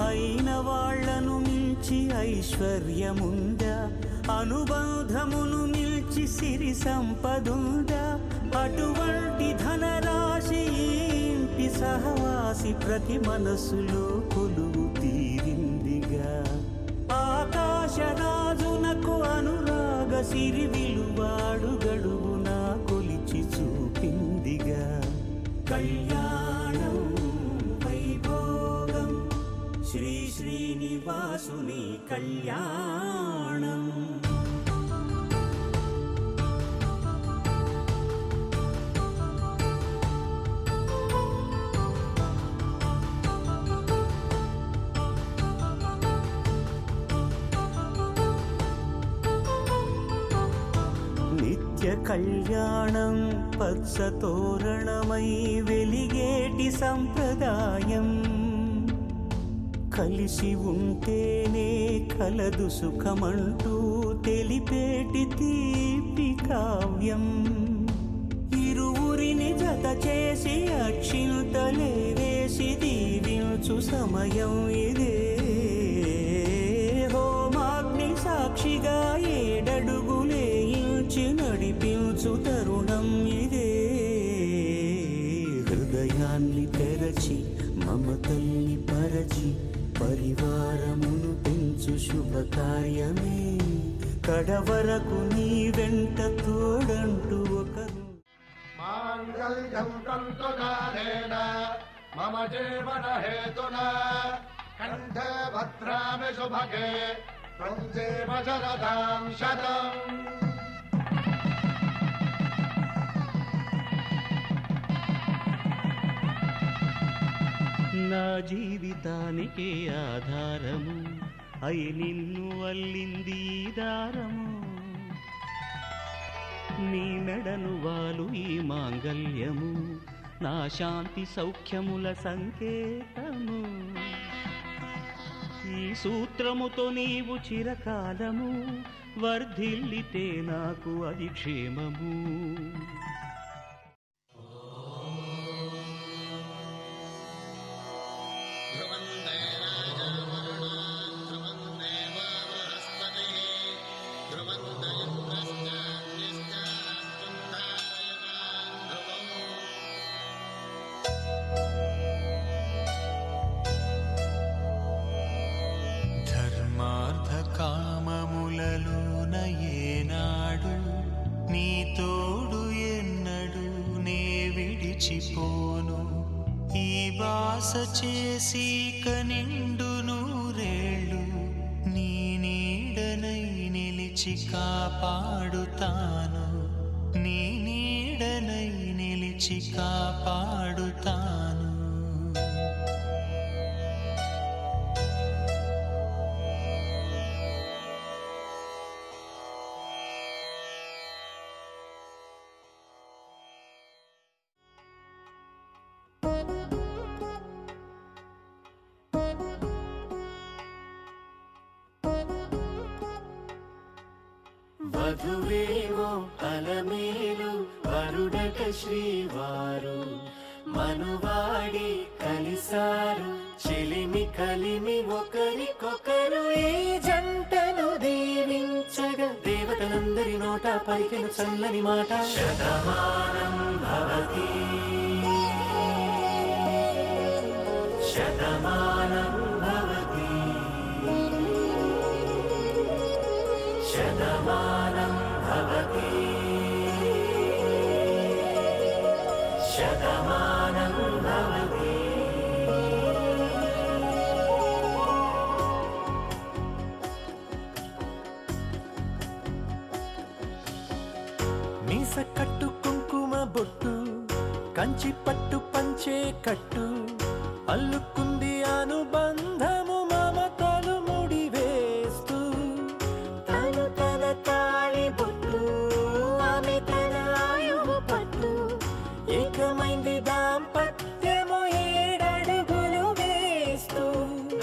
అయిన వాళ్లను మించి ఐశ్వర్యముందా అనుబంధమును నిల్చి సిరి సంపదుందా అటువంటి ధనరాశి ఇంటి సహవాసి ప్రతి మనసులో కొలువు తీరిందిగా ఆకాశరాజునకు అనురాగ సిరి విలువాడు గడువునా కొలిచి చూపిందిగా కళ్యాణం వైభోగం శ్రీ శ్రీనివాసుని కళ్యాణం నిత్య కళ్యాణం పచ్చ తోరణమై వెలిగేటి సంప్రదాయం కలిసి ఉంటేనే కలదు సుఖమంటూ తెలిపేటి తీపి కావ్యం ఇరువురిని జత చేసి అక్షింతలే వేసి దీవించు సమయం ఇదే హోమాగ్ని సాక్షిగా ఏడడుగులే ఇంచి నడిపించు తరుణం ఇదే హృదయాన్ని తెరచి మమతల్ని పరచి పరివారమును పెంచు శుభకార్యమే కడవరకు నీ వెంట తోడంటూ ఒకరు మాంగళ్యం తంతునానేన మమ జీవన హేతునా కంఠే భద్రామి శుభగే త్వం జీవ శరదాం శతం నా జీవితానికి ఆధారము అయి నిన్ను అల్లింది దారము నీ మెడను వాలు ఈ మాంగల్యము నా శాంతి సౌఖ్యముల సంకేతము ఈ సూత్రముతో నీవు చిరకాలము వర్ధిల్లితే నాకు అది క్షేమము ధర్మార్థ కామములలోన ఏనాడు నీ తోడు ఎన్నడు నే విడిచిపోను ఈ బాస చేసి కనిండు నూరేళ్ళు నీ నీడనై నిలిచి కాపాడుతాను నీ నీడనై నిలిచి కాపాడుతాను వధువేవో అలమేలు వరుడట శ్రీవారు మనువాడి కలిసారు చెలిమి కలిమి ఒకరికొకరు ఈ జంటను దీవించగా దేవతలందరి నోట పలికిన చల్లని మాట శతమానం భవతి శతమానం భవతి శతమానం భవతి శతమానం భవతి మీస కట్టు కుంకుమ బొట్టు కంచి పట్టు పంచే కట్టు అల్లుకుంది అనుబంధము మమతలు ముడివేస్తూ తను తన తాళి బొట్టు ఆమె తన ఆయువు పట్టు ఏకమైంది దాంపత్యము 7 అడుగులు వేస్తూ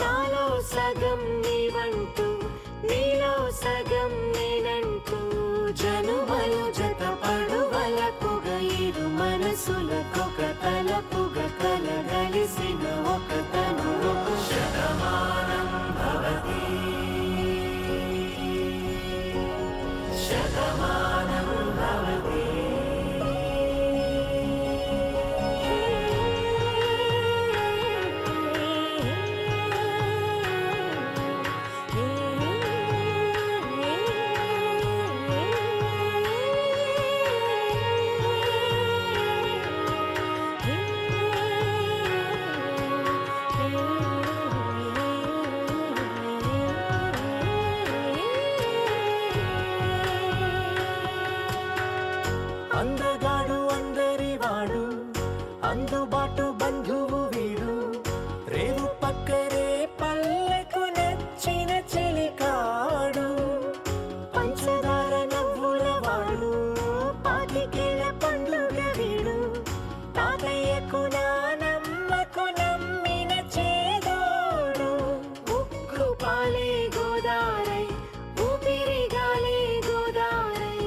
నాలో సగం నీవంటూ నీలో సగం నేనంటూ జనుమలు జత పడువలకుగ ఇరు మనసులకొక తలపుగ కలగలిసిన ఒక తను శతమానం భవతి శతమానం భవతి అందగాడు అందరివాడు అందుబాటు బంధువు వీడు రేవు పక్కరే పల్లెకు నచ్చిన చెలికాడు పంచదార నవ్వుల వాడు పాతికేల పండుగ వీడు తాతయ్యకు నానమ్మకు నమ్మిన చేదోడు ఉక్కు పాలే గోదారై ఊపిరి గాలే గోదారై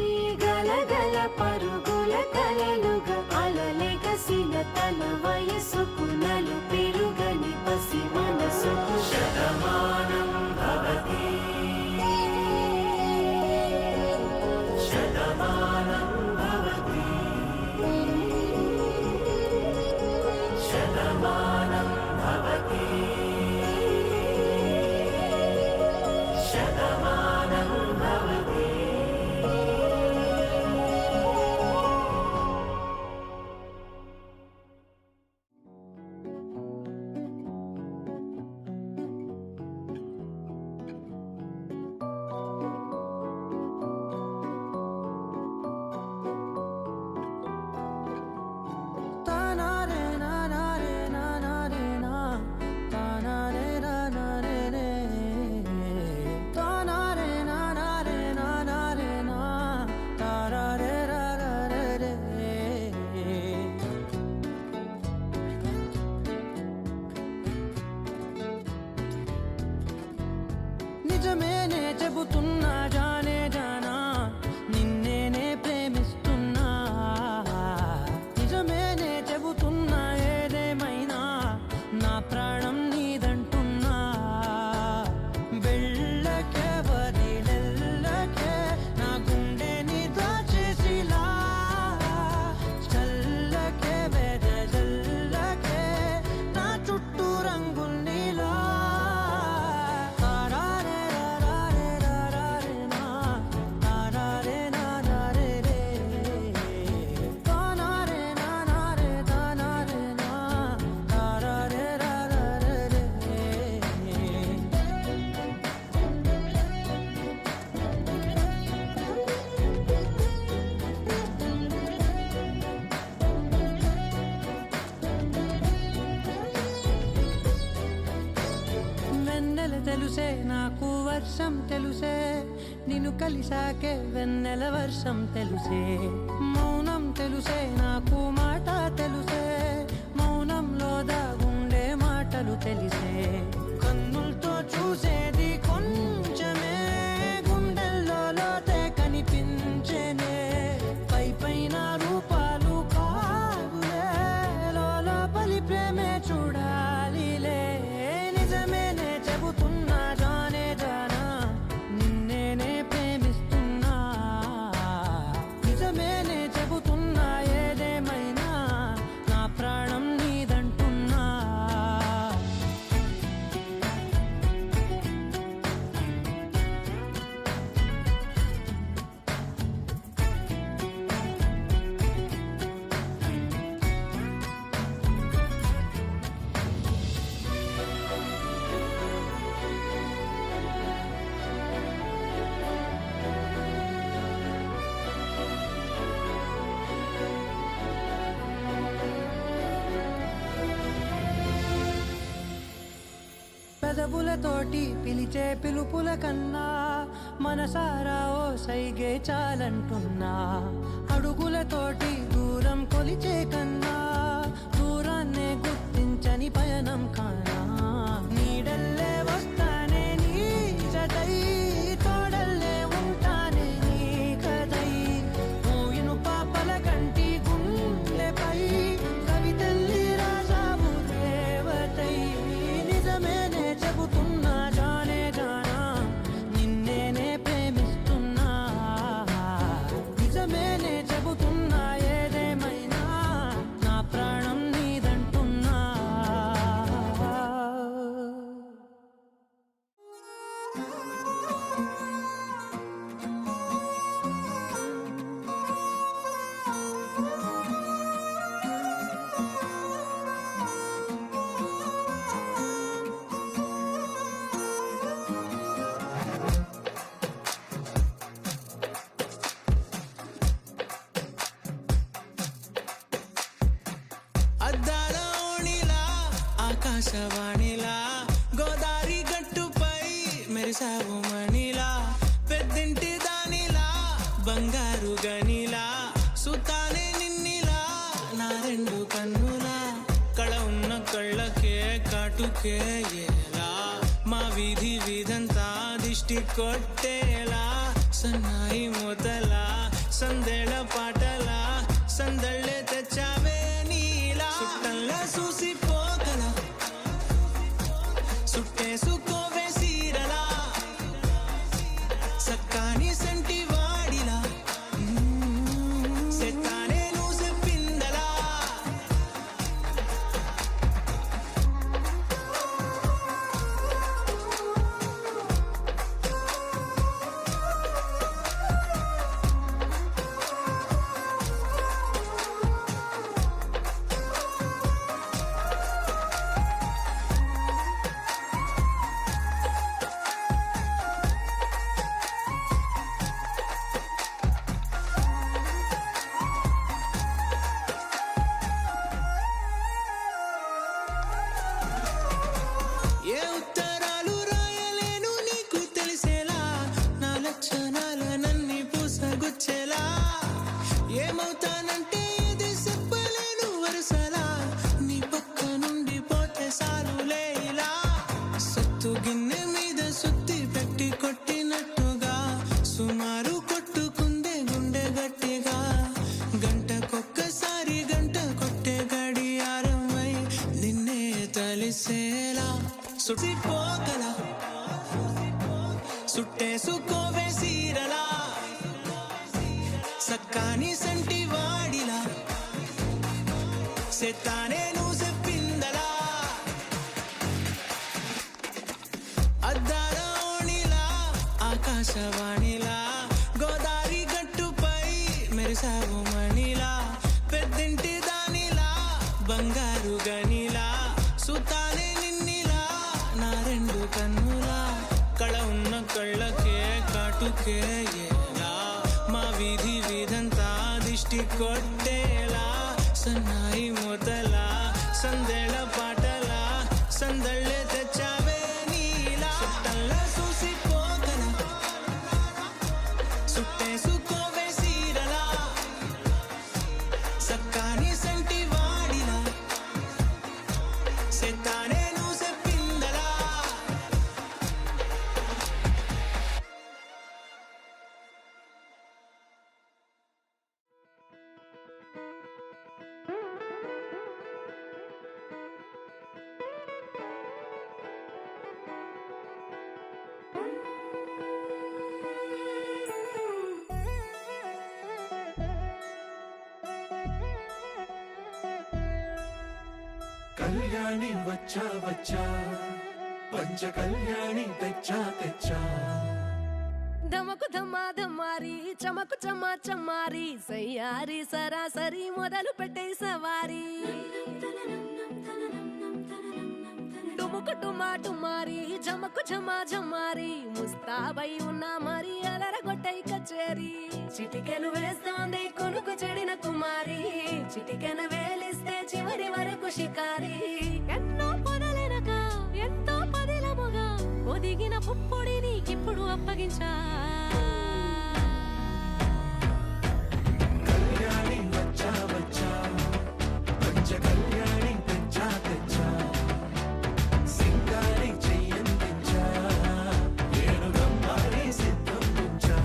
గలగల పరుగుల కలలుగా అలలెగసిన తన వయసుకు నలు పెరుగని పసి మనసుకు శతమానం భవతి శతమానం భవతి శతమానం భవతి శతమానం భవతి నిజమేనే చెబుతున్నా జానే జానా నిన్నేనే ప్రేమిస్తున్నా నిజమేనే చెబుతున్నా ఏదేమైనా నా ప్రాణం నీదంటున్నా వెళ్ళకే వదిలెల్లకే నా గుండెని దాచేసిలా చల్లకే వెదజల్లకే నా చుట్టూ రంగుల్నిలా వెన్నెల తెలుసే నాకు వర్షం తెలుసే నిన్ను కలిసాకే వెన్నెల వర్షం తెలుసే మౌనం తెలుసే నాకు మాట తెలుసే మౌనంలో దాగుండే మాటలు తెలిసే కన్నులతో చూసేది కొంచెమే గుండెల్లో లోతే కనిపించేనే పై పైన రూపాలు కాదులే లోపలి ప్రేమే చూడాలిలే నిజమేనే చెబుతున్నా జానే జానా నిన్నేనే ప్రేమిస్తున్నా నిజమేనే చెబుతున్నా ఏదేమైనా నా ప్రాణం నీదంటున్నా పెదవులతోటి పిలిచే పిలుపుల కన్నా మనసారా ఓ సైగే చాలంటున్నా. అడుగులతోటి దూరం కొలిచే కన్నా దూరాన్నే గుర్తించని పయనం కానా. నీడల్లే వస్తానే నీ జతై, తోడల్లే ఉంటానే నీ కదై. మూయిను పాపల కంటి గుండెపై కవితల్లి రాజావు దేవతై. నిజమేనే చెబుతున్నా జానే జానా, నిన్నేనే ప్రేమిస్తున్నా. నిజమేనే చెబుతున్నా ఏదేమైనా నా ప్రాణం నీదంటున్నా. అద్దాల ఓణిలా ఆకాశవాణిలా గోదారి గట్టుపై మెరిసావు మణిలా. పెద్దింటి దానిలా బంగారు గనిలా సుతానే నిన్నిలా నా రెండు కన్నులా. కళ ఉన్న కళ్ళకే కాటుకే ఎలా మా వీధి వీధంతా దిష్టి కొట్టేలా. సన్నాయి మూతలా సందేళ పాటలా సందళ్ళే తెచ్చావే నీలా. సుట్టల్లా చూసిపోగల సుట్టేసుకోవే సీరలా. సక్కాని సంటి వాడిలా సెత్తానే నువ్వు చెప్పిందలా. ఏ ఉత్తరాలు రాయలేను నీకు తెలిసేలా, నా లక్షణాలనన్నీ పూసగుచ్చేలా. ఏమవుతానంటే ఇది చెప్పలేను వరుసలా, నీ పక్క నుండి పోతే సాలులే ఇలా. సత్తు గిన్నె మీద సుత్తి పెట్టి కొట్టినట్టుగా సుమారు కొట్టుకుందే గుండె గట్టిగా. గంటకొక్కసారి గంట కొట్టే గడియారమై నిన్నే తలిసేలా. సుట్టిపోగల సుట్టేసుకోవే సీరలా. సక్కాని సంటి వాడిలా సెత్తానే నువ్వు చెప్పిందలా. అద్దాల ఓణిలా ఆకాశవాణిలా గోదారి గట్టుపై మెరిసావు మణిలా. పెద్దింటి దానిలా బంగారు గనిలా సుతానే నిన్నిలా నా రెండు కన్నులా. కళ ఉన్న కళ్ళకే కాటుకే ఎలా మా వీధి వీధంతా దిష్టి కొట్టేలా. సన్నాయి మూతలా సందేళ పాటలా సందళ్ళే తెచ్చావే నీలా. సుట్టల్లా చూసిపోగల సుట్టేసుకోవే సీరలా. సక్కాని సంటి వాడిలా సెత్తానే నువ్వు చెప్పిందలా. కళ్యాణి వచ్చా వచ్చా పంచ కళ్యాణి తెచ్చా తెచ్చా. ధమకు ధమా ధమారి చమకు చమా చమారి సయ్యారి సరాసరి మొదలు పెట్టే సవారి. టుముకు టుమా టుమారి ఝమకు ఝమా ఝమారి ముస్తాబై ఉన్నా మరి అలరగొట్టై కచేరి. చిటికెను వేస్తోంది కొనుకు చెడిన కుమారి, చిటికెను వేలిస్తే చివరి వరకు షికారి. ఎన్నో పొదలెనక ఎంతో పదిలముగా దిగిన పుప్పొడి నీకిప్పుడు అప్పగించా కళ్యాణి వచ్చా వచ్చా పంచ కళ్యాణి తెచ్చా తెచ్చా సింగారి చెయ్యందించా ఏడు గమ్మారి సిద్ధం ఉంచా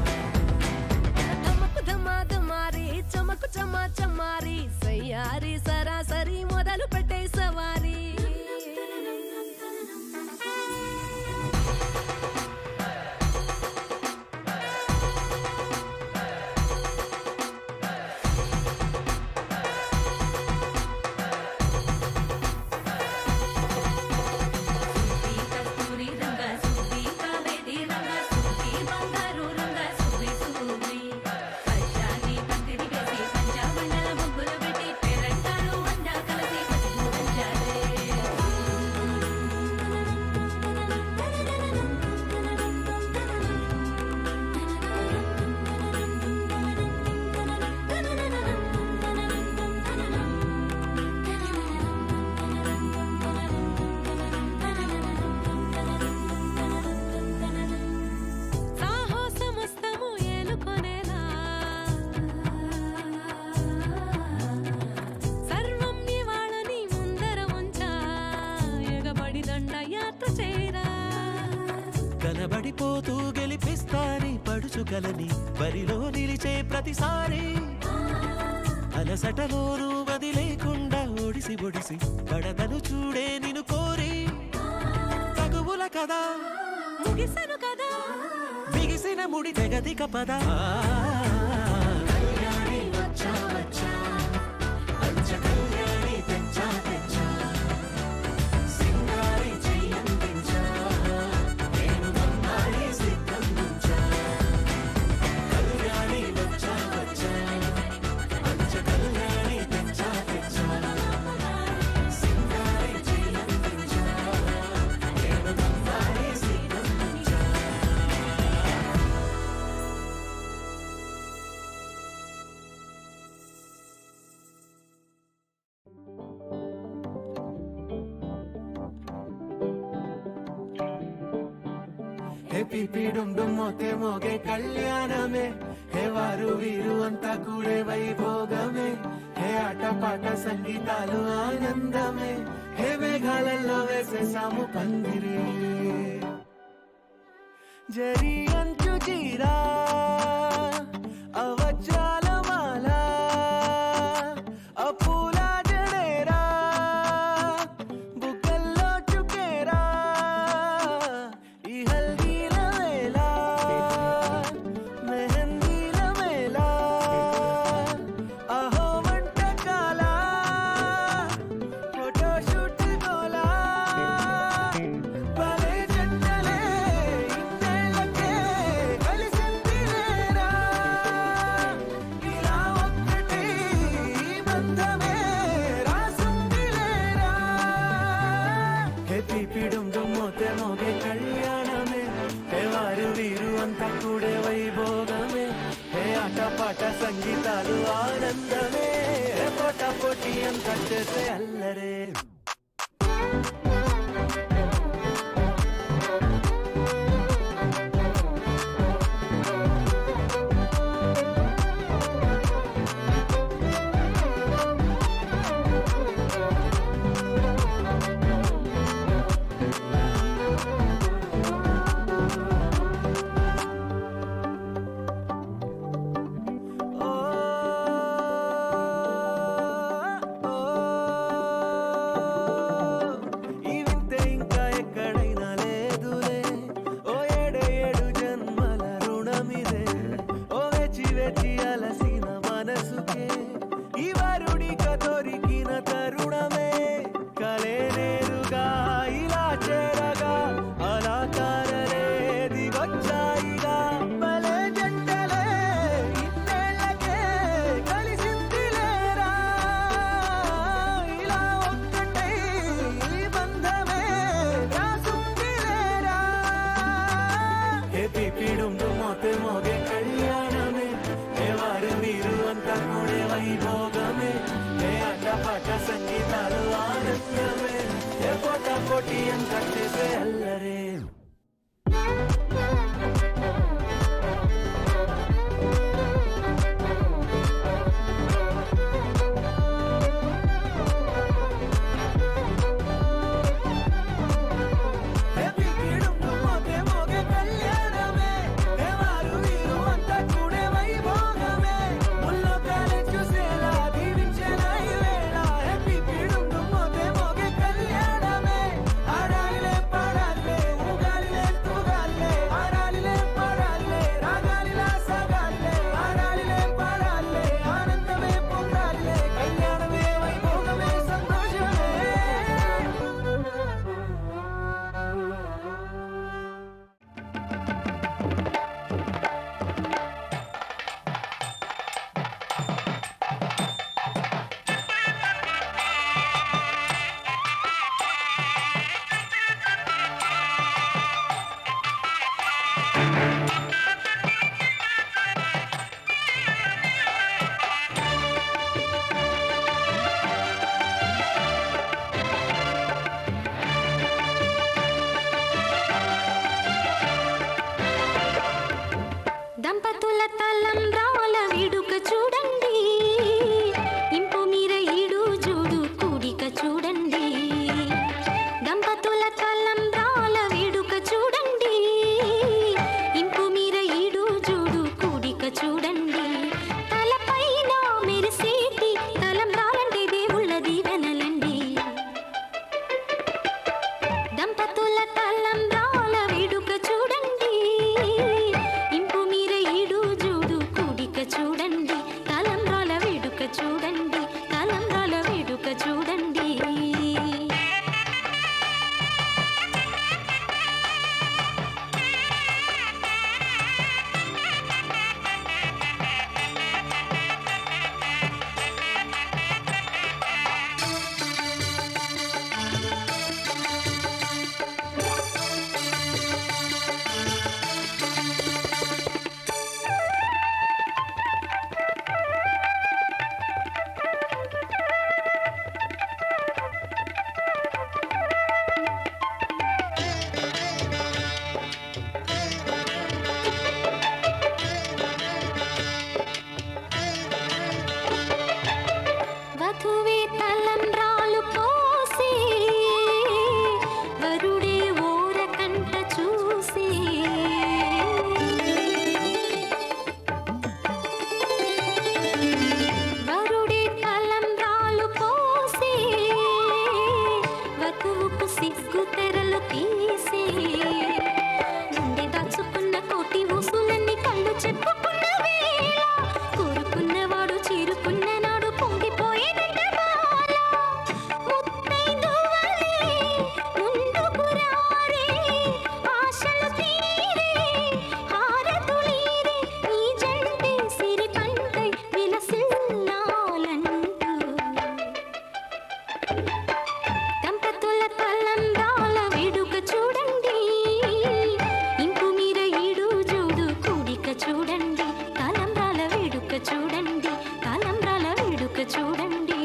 దమకు దమాదమారి చమకు చమా చమారి సయ్యారి సరాసరి మొదలు పెట్టే సవారీ కస్తూరి రంగ సుబ్బి కావేరి రంగ సుబ్బి బంగారు రంగ సుబ్బి సుబ్బి పచ్చాని పందిరి వేసి పంచామండల ముగ్గులు పెట్టి పేరంటాలు వండా కలిసి పసుపు పంచాలే సాహసమస్తము ఏలుకొనేలా సర్వం ఇవాళని ముందర ఉంచా ఎగబడి దండయాత్ర చేరా కనబడిపోతూ గెలిపిస్తాని పడుచుగలని బరిలో నిలిచే ప్రతిసారి అలసటలోనూ వదిలేకుండా ఒడిసి ఒడిసి పడతను చూడే నిన్ను కోరి తగువుల కదా ముగిసను కదా బిగిసిన ముడి తెగదిక పద కళ్యాణి వచ్చా వచ్చా పంచ కళ్యాణి తెచ్చా తెచ్చా సింగారి చెయ్యందించా నేను గమ్మారి సిద్ధం ఉంచా కళ్యాణి వచ్చా వచ్చా పంచ కళ్యాణి తెచ్చా తెచ్చా సింగారి చెయ్యందించా నేను గమ్మారి సిద్ధం ఉంచా హే పిపిడుండు మోతే మోగే కళ్యాణమే హే వారు వీరు అంతా కూడే వైభోగమే హే ఆటపాట సంగీతాలు ఆనందమే హే మేఘాలలో వేసేసాము పందిరి జరి అంచు జీరా అవజ్రాల మాల అపూల జడేరా బుగ్గల్లో చుకేరా ఈ హల్దీల వేళ మెహందీల వేళ అహో వంటకాల ఫోటోషూట్ గోలా భలే జంటలే ఇన్నేళ్ళకే కలిసిందిలేరా ఇలా ఒక్కటి ఈ బంధమే రాసుందిలేరా హే పిపిడుం మోతే మోగే కళ్యాణమే హే వారు వీరు అంతా కూడే వైభోగమే హే ఆటపాట సంగీతాలు ఆనందమే హే పోటా పోటీ అంతా చేసే అల్లరే ఈ వింతే ఇంకా ఎక్కడైనా లేదులే ఓ ఏడే ఏడు జన్మల రుణమిదే ఓ వేచి వేచి అలసిన మనసుకే ఈ వరుడిక దొరికిన తరుణమే కలే నేరుగా ఇలా చేరగా అలా కారలే దిగొచ్చాయిగా భలే జంటలే ఇన్నేళ్ళకే కలిసిందిలేరా ఇలా ఒక్కటై ఈ బంధమే రాసుందిలేరా హే పిపిడుం మోతే మోగే కళ్యాణమే హే వారు వీరు అంతా కూడే వైభోగమే హే ఆటపాట సంగీతాలు ఆనందమే హే పోటా పోటీ అంతా చేసే అల్లరే దంపతుల తలంబ్రాల వేడుక చూడండి ఇంపు మీర ఈడు జోడు కూడిక చూడండి దంపతుల తలంబ్రాల వేడుక చూడండి ఇంపు మీర ఈడు జోడు కూడిక చూడండి తలపైన మెరిసేటి తలంబ్రాలంటే దేవుళ్ళ దీవెనలండి దంపతుల తలంబ్రాల వేడుక చూడండి ఇంపు మీర ఈడు జోడు కూడిక చూడండి తలంబ్రాల వేడుక చూడండి తలంబ్రాల వేడుక చూడండి వధువే తలంబ్రాలు పోసి వరుడే ఓరకంట చూసి వరుడే తలంబ్రాలు పోసి వధువుకు సిగ్గు తెరలు తీసి గుండె దాచుకున్న కోటి ఊసులన్నీ కళ్ళు చెప్పుకున్న వేళ కోరుకున్నవాడు చేరుకున్న నాడు పొంగిపోయేదంట బాల ముత్తైదువలే ముందుకు రారే ఆశలు తీరే హారతులీరే ఈ జంటే సిరి పంటై విలసిల్లాలంటూ దంపతుల తలంబ్రాల వేడుక చూడండి ఇంపు మీర ఈడు జోడు కూడిక చూడండి తలంబ్రాల వేడుక చూడండి తలంబ్రాల వేడుక చూడండి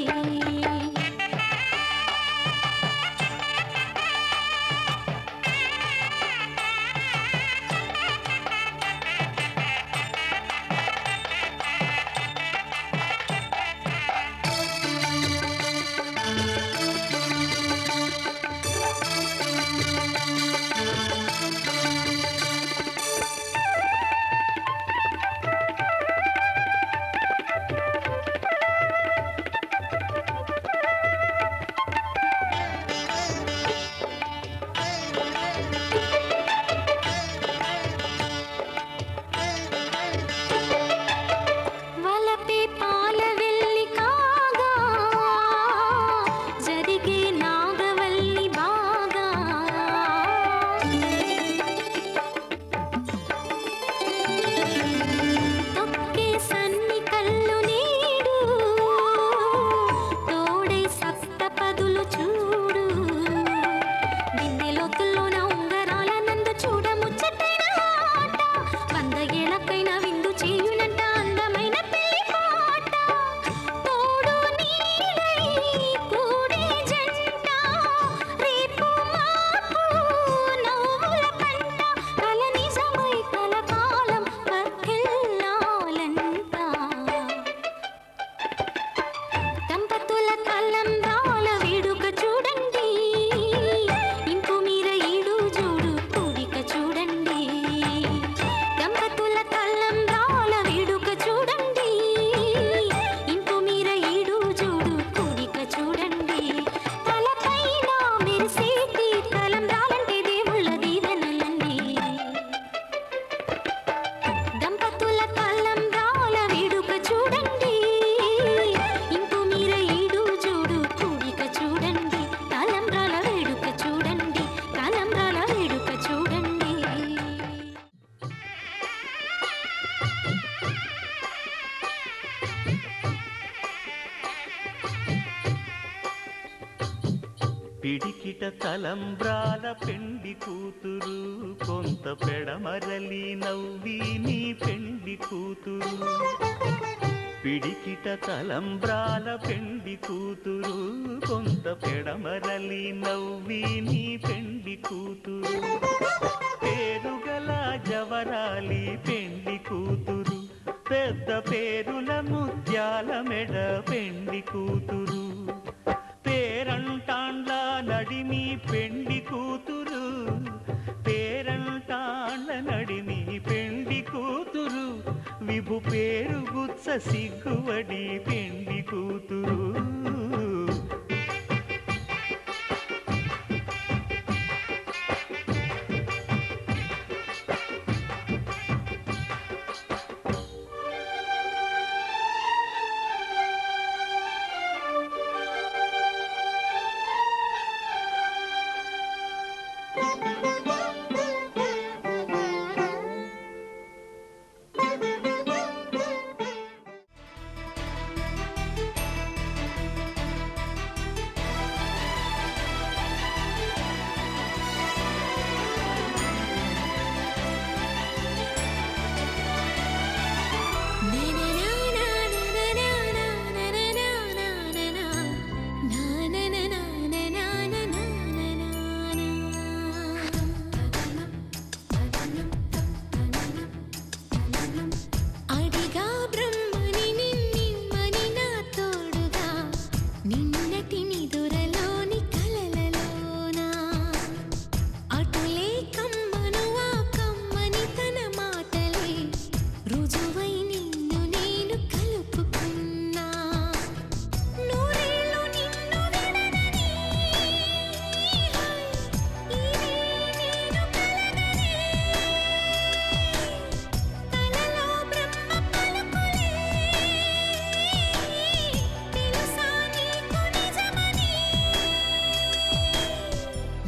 వలపే పాల వెల్లి కాగా జరిగే నాగవల్లి బాగా తొక్కే సన్ని కళ్ళు నీడు తోడై సప్తపదులు చూడు బిందెలోతుల్లోన ఉంగరాల నందు చూడ ముచ్చటైన ఆట 100 ఏళ్ళకైన విందు చేయునంట అందమైన పెళ్లి పాట తోడు నీడై కూడే జంట రేపు మాపు నవ్వుల పంట కల నిజమై కలకాలం వర్ధిల్లాలంట దంపతుల తలంబ్రాల వేడుక చూడండి ఇంపు మీర ఈడు జోడు కూడిక చూడండి దంపతుల తలంబ్రాల వేడుక చూడండి ఇంపు మీర ఈడు జోడు కూడిక చూడండి తలపైన మెరిసేటి తలంబ్రాలంటే దేవుళ్ళ దీవెనలండి దంపతుల తలంబ్రాల వేడుక చూడండి ఇంపు మీర ఈడు జోడు కూడిక చూడండి తలంబ్రాల వేడుక చూడండి తలంబ్రాల వేడుక చూడండి పిడికిట తలంబ్రాల పెండి కూతురు కొంత పెడమరలి నవ్వి నీ పెండి కూతురు పిడికిట తలంబ్రాల పెండి కూతురు కొంత పెడమరలి నవ్వి నీ పెండి కూతురు పేరుగల జవరాలి పెండి కూతురు పెద్ద పేరుల ముత్యాల మెడ పెండి కూతురు, పేరంటాండ్ల నడిమి పెండి కూతురు, పేరంటాండ్ల నడిమి పెండి కూతురు, విభు పేరు గుత్స సిగ్గువడి పెండి కూతురు.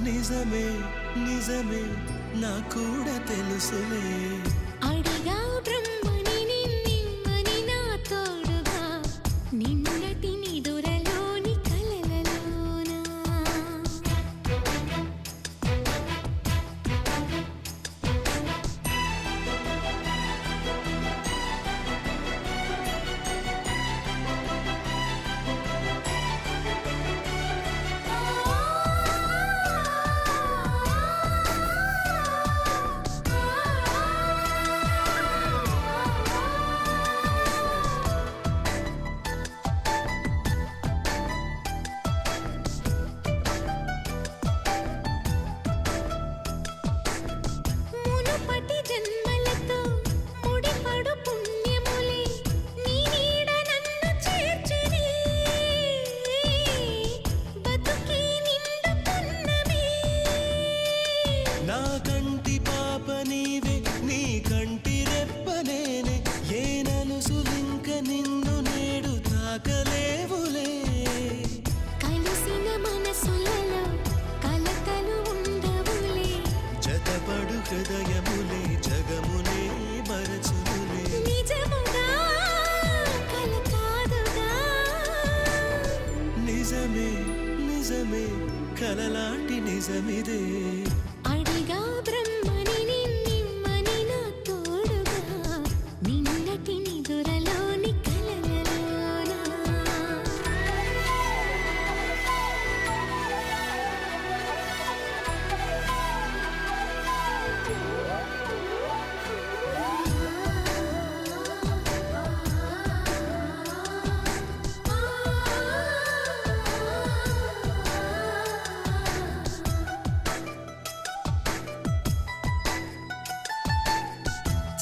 నిజమే నిజమే నా కూడా తెలుసులే, అడిగా బ్రహ్మని నిన్నని నా తోడుగా నిన్నటి నిదురలోని కలలలోనా. మునుపటి జన్మలతో ముడిపడు పుణ్యములే నీ నీడ నన్ను చేర్చిని, బతుకి నిండు పున్నమి. నా కంటి పాప నీవే, నీ కంటి రెప్ప నేనే, ఏ నలుసులింక నిన్ను నేడు తాకలేవులే. కలిసిన మనసులలో కలతలు ఉండవులే, జతపడు హృదయములే జగమునే మరచునులే. నిజముగా కల కాదుగా. నిజమే నిజమే కలలాంటి నిజమిదే, అడిగా బ్రహ్మని నిన్నని నా తోడుగా నిన్నటి నిదురలోని కలలలోనా.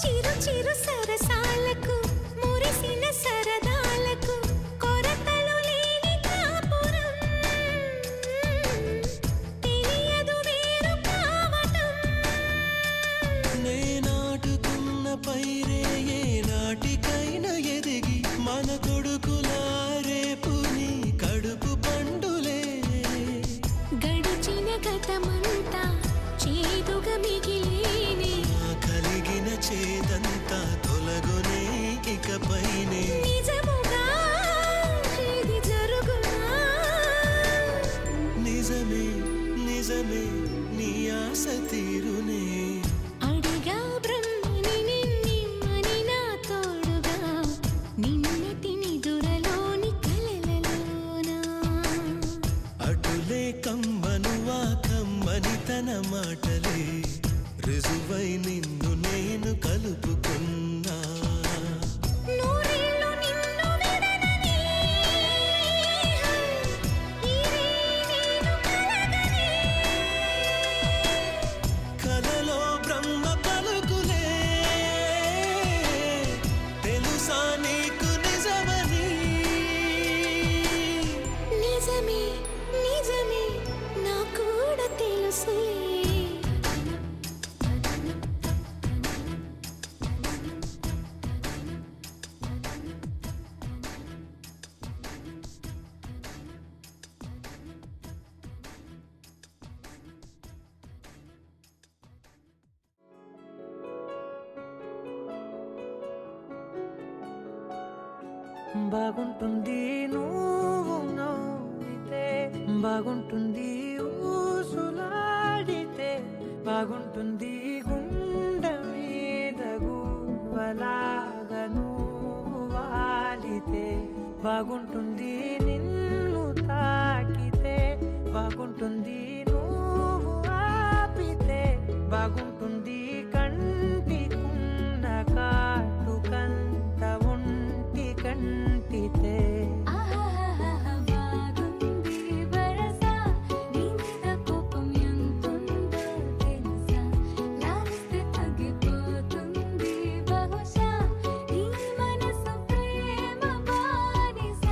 చిరు చిరు సరసాలకు మురిసిన సరదాలకు కొరతలు లేని కాపురం, తెలియదు వేరు కావటం. నే నాటుకున్న పైరే ఏ నాటికైనా ఎదిగి మన కొడుకులా రేపు నీ కడుపు పండులే. గడిచిన గతమంతా చేదుగా మిగిలేనే, కలిగిన చేదంతా తొలగునే ఇకపైనే. నిజము బాగుంటుంది నువ్వు నవ్వితే, బాగుంటుంది ఊసులాడితే, బాగుంటుంది గుండె మీద గువ్వలాగా నువ్వు వాలితే, బాగుంటుంది నిన్ను తాకితే, బాగుంటుంది నువ్వు ఆపితే, బాగుంటుంది కంటికున్న కాటుకంత ఒంటి కంటితే. బాగుంది వరస నీ మీద కోపం ఎంతుందో తెలుసా, లాలిస్తే తగ్గిపోతుంది బహుశా నీ మనసు ప్రేమ బానిస.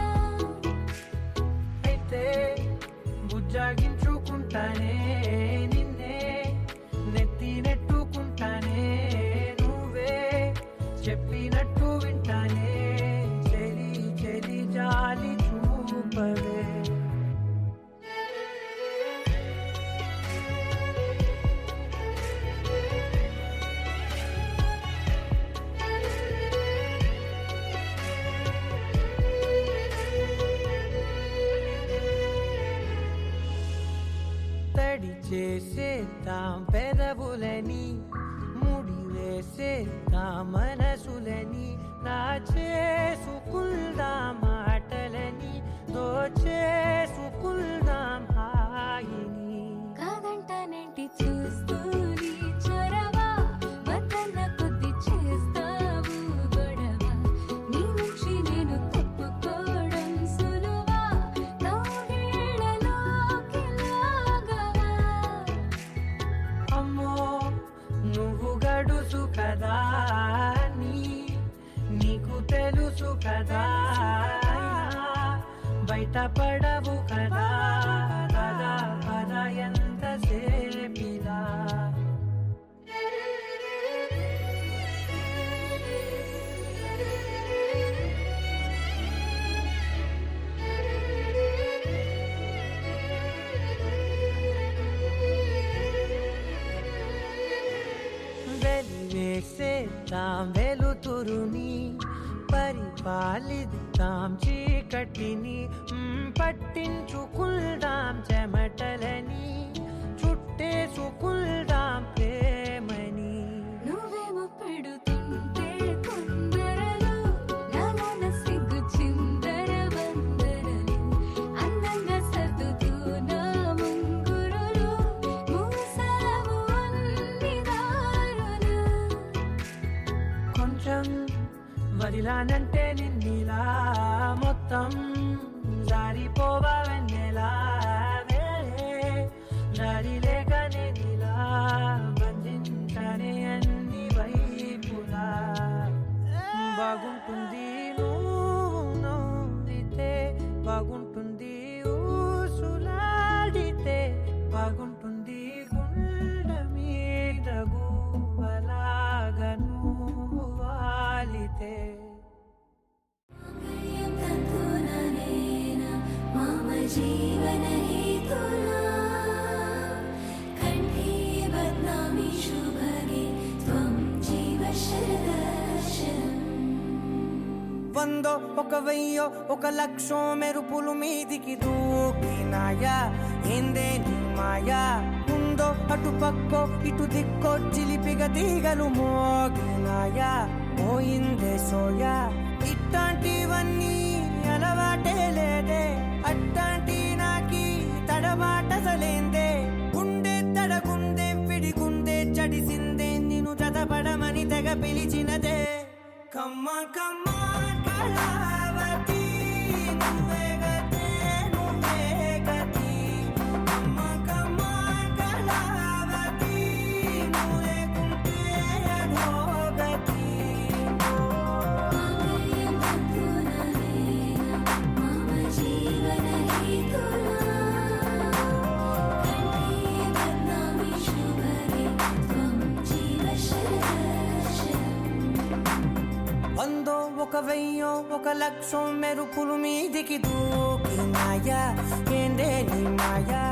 అయితే బుజ్జాగించుకుంటానే నిన్నే, నెత్తి నెట్టుకుంటానే నువ్వే చెప్పినట్టు వింటానే, చెలి చెలి జాలి చూపవే. తడి చేసేద్దాం పెదవులని, ముడి వేసేద్దాం మనసులని, నా చేసుకుందాం మాటలని, దోచేసుకుందాం హాయిని. కాదంటానేంటి చూస్తూ నీ చొరవ, వద్దన్న కొద్ది చేస్తావు గొడవ, నీ నుంచి నేను తప్పుకోవడం సులువా, నవ్వేళ్ళలోకి లాగవా. అమ్మో నువ్వు గడుసు కదా నీకు తెలుసు కదా, బయట పడవు కదా, పద పద ఎంత సేపిలా. వెలివేసేద్దాం వెలుతురుని, పరిపాలిద్దాం చీకటిని, పట్టించుకుందాం చెమటలని, చుట్టేసుకుందాం ప్రేమని. నువ్వేమో పెడుతుంటే కొందరలు, నాలోన సిగ్గు చిందర వందరలు, అందంగా సర్దుతూ నా ముంగురులు, మూసావు అన్ని దారులు. కొంచెం వదిలానంటే నిన్నిలా మొత్తం జారిపోవా వెన్నెలా, దారి లేక నేనిలా బంధించనే అన్ని వైపులా. బాగుంటుంది నువ్వు నవ్వితే, బాగుంటుంది ఊసులాడితే, బాగుంటుంది గుండె మీద గువ్వలాగా నువ్వు వాలితే. మమ జీవన హేతునా కంఠే బధ్నామి శుభగే త్వం జీవ శరదర్శనం. వందో ఒక వెయ్యో ఒక లక్షో మెరుపులు మీదికి దూకినాయా, ఏందే నీ మాయా. ఉందో అటు పక్కో ఇటు దిక్కో చిలిపిగ తీగలు మోగినాయా, పోయిందే సోయా. ఇట్లాంటివన్నీ అలవాటే లేదే, అట్లాంటి నాకి తడబాటసలేందే. గుండె తడగుందే విడిగుందే చడిసిందే, నిన్ను చదపడమని తెగ పిలిచినదే. కమ్మ కమ్మ కళావతి నువ్వే గతే నువ్వే గతి, కమ్మ కమ్మ కళావతి నువ్వు లేకుంటే అధోగతి. మమ జీవన హేతునా కంఠే బధ్నామి శుభగే త్వం జీవ శరదర్శనం. వందో ఒక వెయ్యో ఒక లక్షో మెరుపులు మీదికి దూకినాయా, ఏందే నీ మాయా.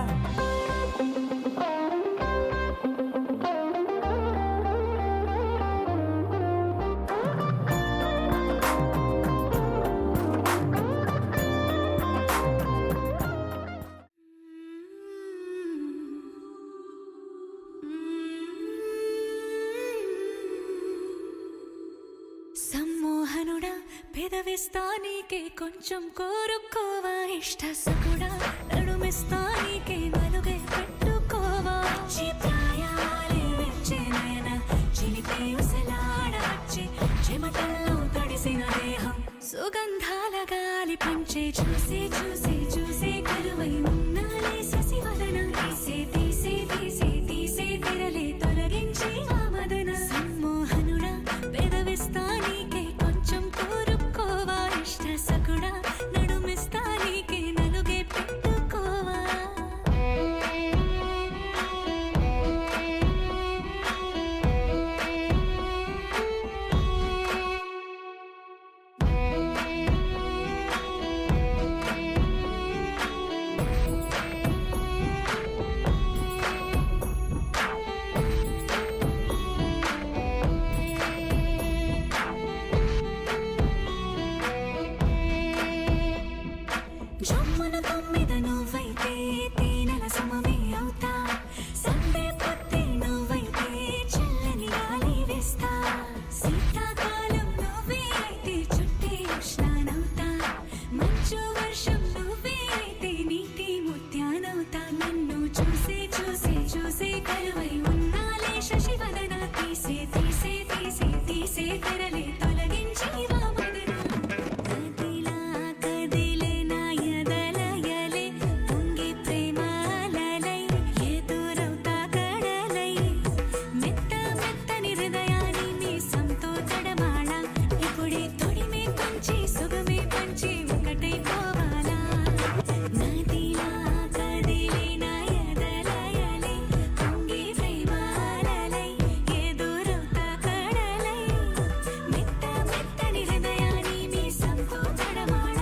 సమ్మోహనుడా పెదవిస్తా నీకే కొంచెం కోరుకోవా ఇష్ట సకుడా నడుమిస్తా నీకే నలుగే పెట్టుకోవా చిత్రాయాలే వెచ్చే నయన చిలిపే ఉసలాడవచ్చే చెమటల్లో తడిసిన దేహం సుగంధాల గాలి పంచే చూసే చూసే చూసే కలువై ఉన్నాలే శశివదన తీసే తీసే తీసే తీసే తెరలే తొలగించి ఆ మదన సమ్మోహనుడా పెదవిస్తా నీకే కొంచెం కోరుకోవా ఇష్ట సకుడా నడుమిస్తా నీకే నలుగే పెట్టుకోవా జమ్మున తొమ్మిద నువ్వైతే తేనెల సమమే అవుతా సందే పొత్తి నువ్వైతే చల్లని గాలి వేస్తా శీతాకాలం నువ్వే అయితే చుట్టే ఉష్ణానవుతా మంచు వర్షం నువ్వే అయితే నీటి ముత్యానవుతా నన్ను చూసే చూసే చూసే కలువై ఉన్నాలే శశివదన తీసే తీసే తీసే తీసే తెరలే తొలగించి వామదన కదిలా కదిలే నా ఎదలయలే పొంగి ప్రేమాలలై ఎదురవుతా కడలై మెత్త మెత్తని హృదయాన్ని నీ సంతో తడమాళ ఇప్పుడే తొడిమే కొంచి సుగమే పంచి ఒకటై పోవాలా నదిలా కదిలే నా ఎదలయలే పొంగి ప్రేమాలలై ఎదురవుతా కడలై మెత్త మెత్తని హృదయాన్ని నీ సంతో తడమాళ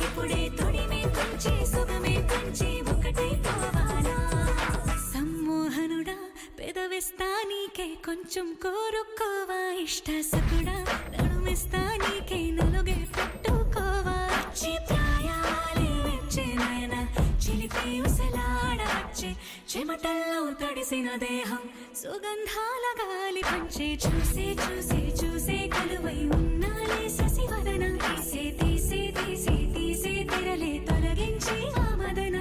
ఇప్పుడే తొడిమే కొంచి సుగమే పంచి ఒకటై పోవాలా సమ్మోహనుడా పెదవిస్తా నీకే కొంచెం కోరుకోవా ఇష్ట సకుడా నడుమిస్తా నీకే నలుగే పెట్టుకోవా చిత్రాయాలే వెచ్చే నయన చిలిపి ఉసలాడవచ్చే చెమటల్లో తడిసిన దేహం సుగంధాల గాలి పంచే చూసే చూసే చూసే కలువై ఉన్నాలే శశివదన తీసే తీసే తీసే తీసే తెరలే తొలగించి ఆ మదన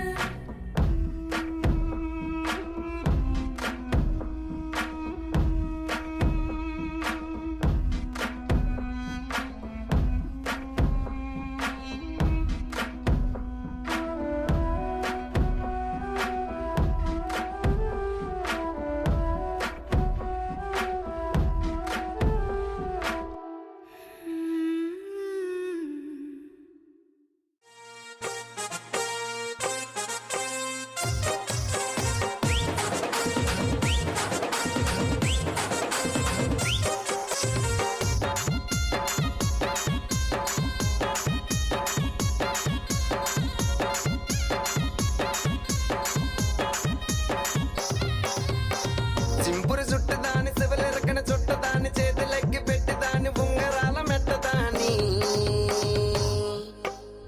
చింపురు చుట్టదాని శివలెరకన చుట్టదాని చేతులెక్కి పెట్టిదాని ఉంగరాల మెట్టదాని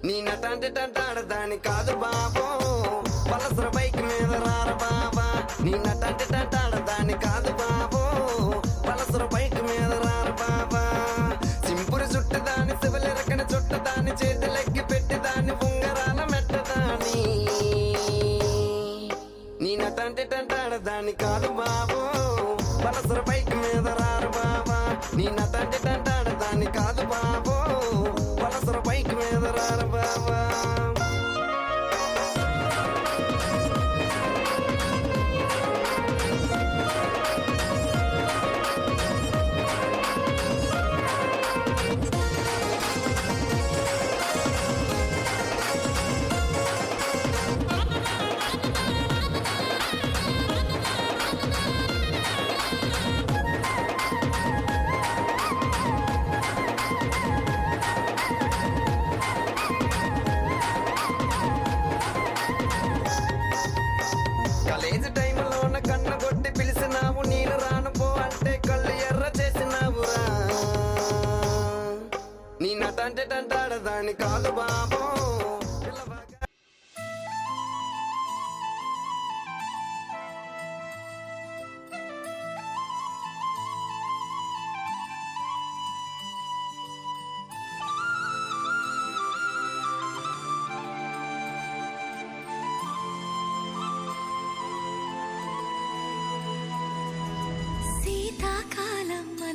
నీ నటాంటి టంటాడదాని కాదు బాబో పలసర బైక్ మీద రార బాబా నీ నటాంటి టంటాడదాని కాదు బాబో పలసర బైక్ మీద రార బాబా చింపురు చుట్టదాని శివలెరకన చుట్టదాని చేతులెక్కి పెట్టిదాని ఉంగరాల మెట్టదాని నీ నటంటే టంటాడదాని కాదు బాబు పలసర బైక్ మీద రారు బాబా నీ నటంటే టంటాడదాని కాదు బాబు పలసర బైక్ మీద రారు బాబా కాలేజీ టైంలోన కన్ను కొట్టి పిలిచినావు నేను రాను పో అంటే కళ్ళు ఎర్ర చేసినావురా నీ నటంటే టంటాడదాని కాదు బాబో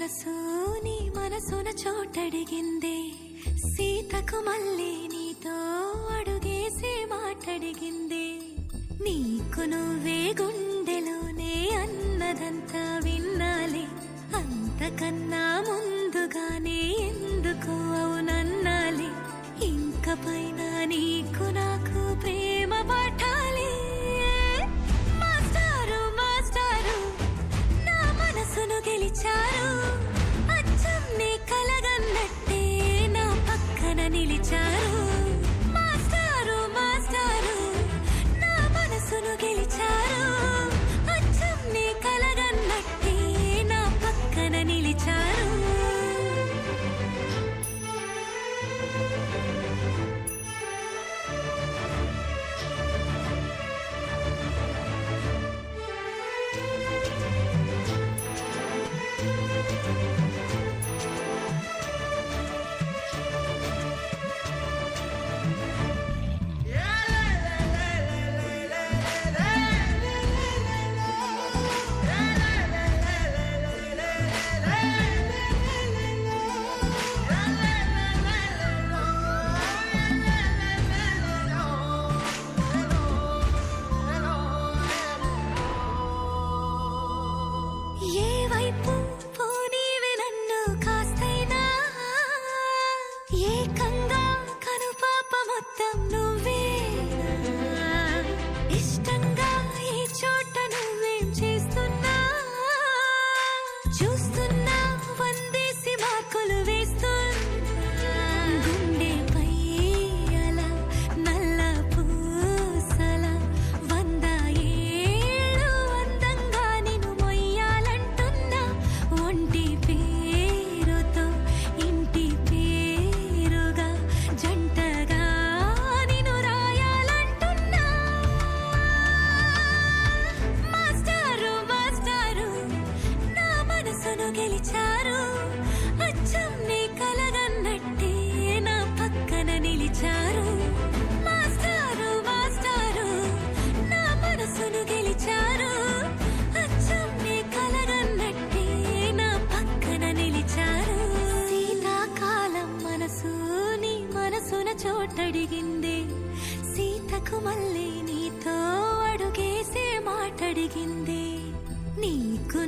మనసు నీ మనసున చోటడిగిందే సీతకు మళ్ళీ నీతో అడుగేసి మాటడిగిందే నీకు నువ్వే గుండెలోనే అన్నదంతా విన్నాలే అంతకన్నా ముందుగానే ఎందుకు అవునన్నాలే ఇంక పైన నీకు నాకు ప్రేమ పట్టాలి మాస్టారు మాస్టారు నా మనసును గెలిచారు అచ్చం నీ కలగన్నట్టే నా పక్కన నిలిచారు మాస్టారు మాస్టారు నా మనసును గెలిచారు అచ్చం నీ కలగన్నట్టే నా పక్కన నిలిచారు ఏ వైపు పోనీవి నన్ను కాస్తైనా ఏకంగా కనుపాప మొత్తం నువ్వే ఇష్టంగా ఈ చోట నువ్వేం చేస్తున్నా చూస్తున్నా వందేసి మార్కులు వేస్తున్నా గుండెపై అలా నల్ల పూసల 100 ఏళ్ళు అందంగా నిన్ను మొయ్యాలంటున్నా ఒంటి పేరుతో ఇంటి పేరుగా జంటగా నిన్ను రాయాలంటున్నా మాస్టారు మాస్టారు నా మనసును గెలిచారు అచ్చం నీ కలగన్నట్టే నా పక్కన నిలిచారు మాస్టారు మాస్టారు నా మనసును గెలిచారు అచ్చం నీ కలగన్నట్టే నా పక్కన నిలిచారు శీతాకాలం మనసు నీ మనసున చోటడిగిందే సీతకు మళ్ళీ నీతో అడుగేసే మాటడిగిందే నీకు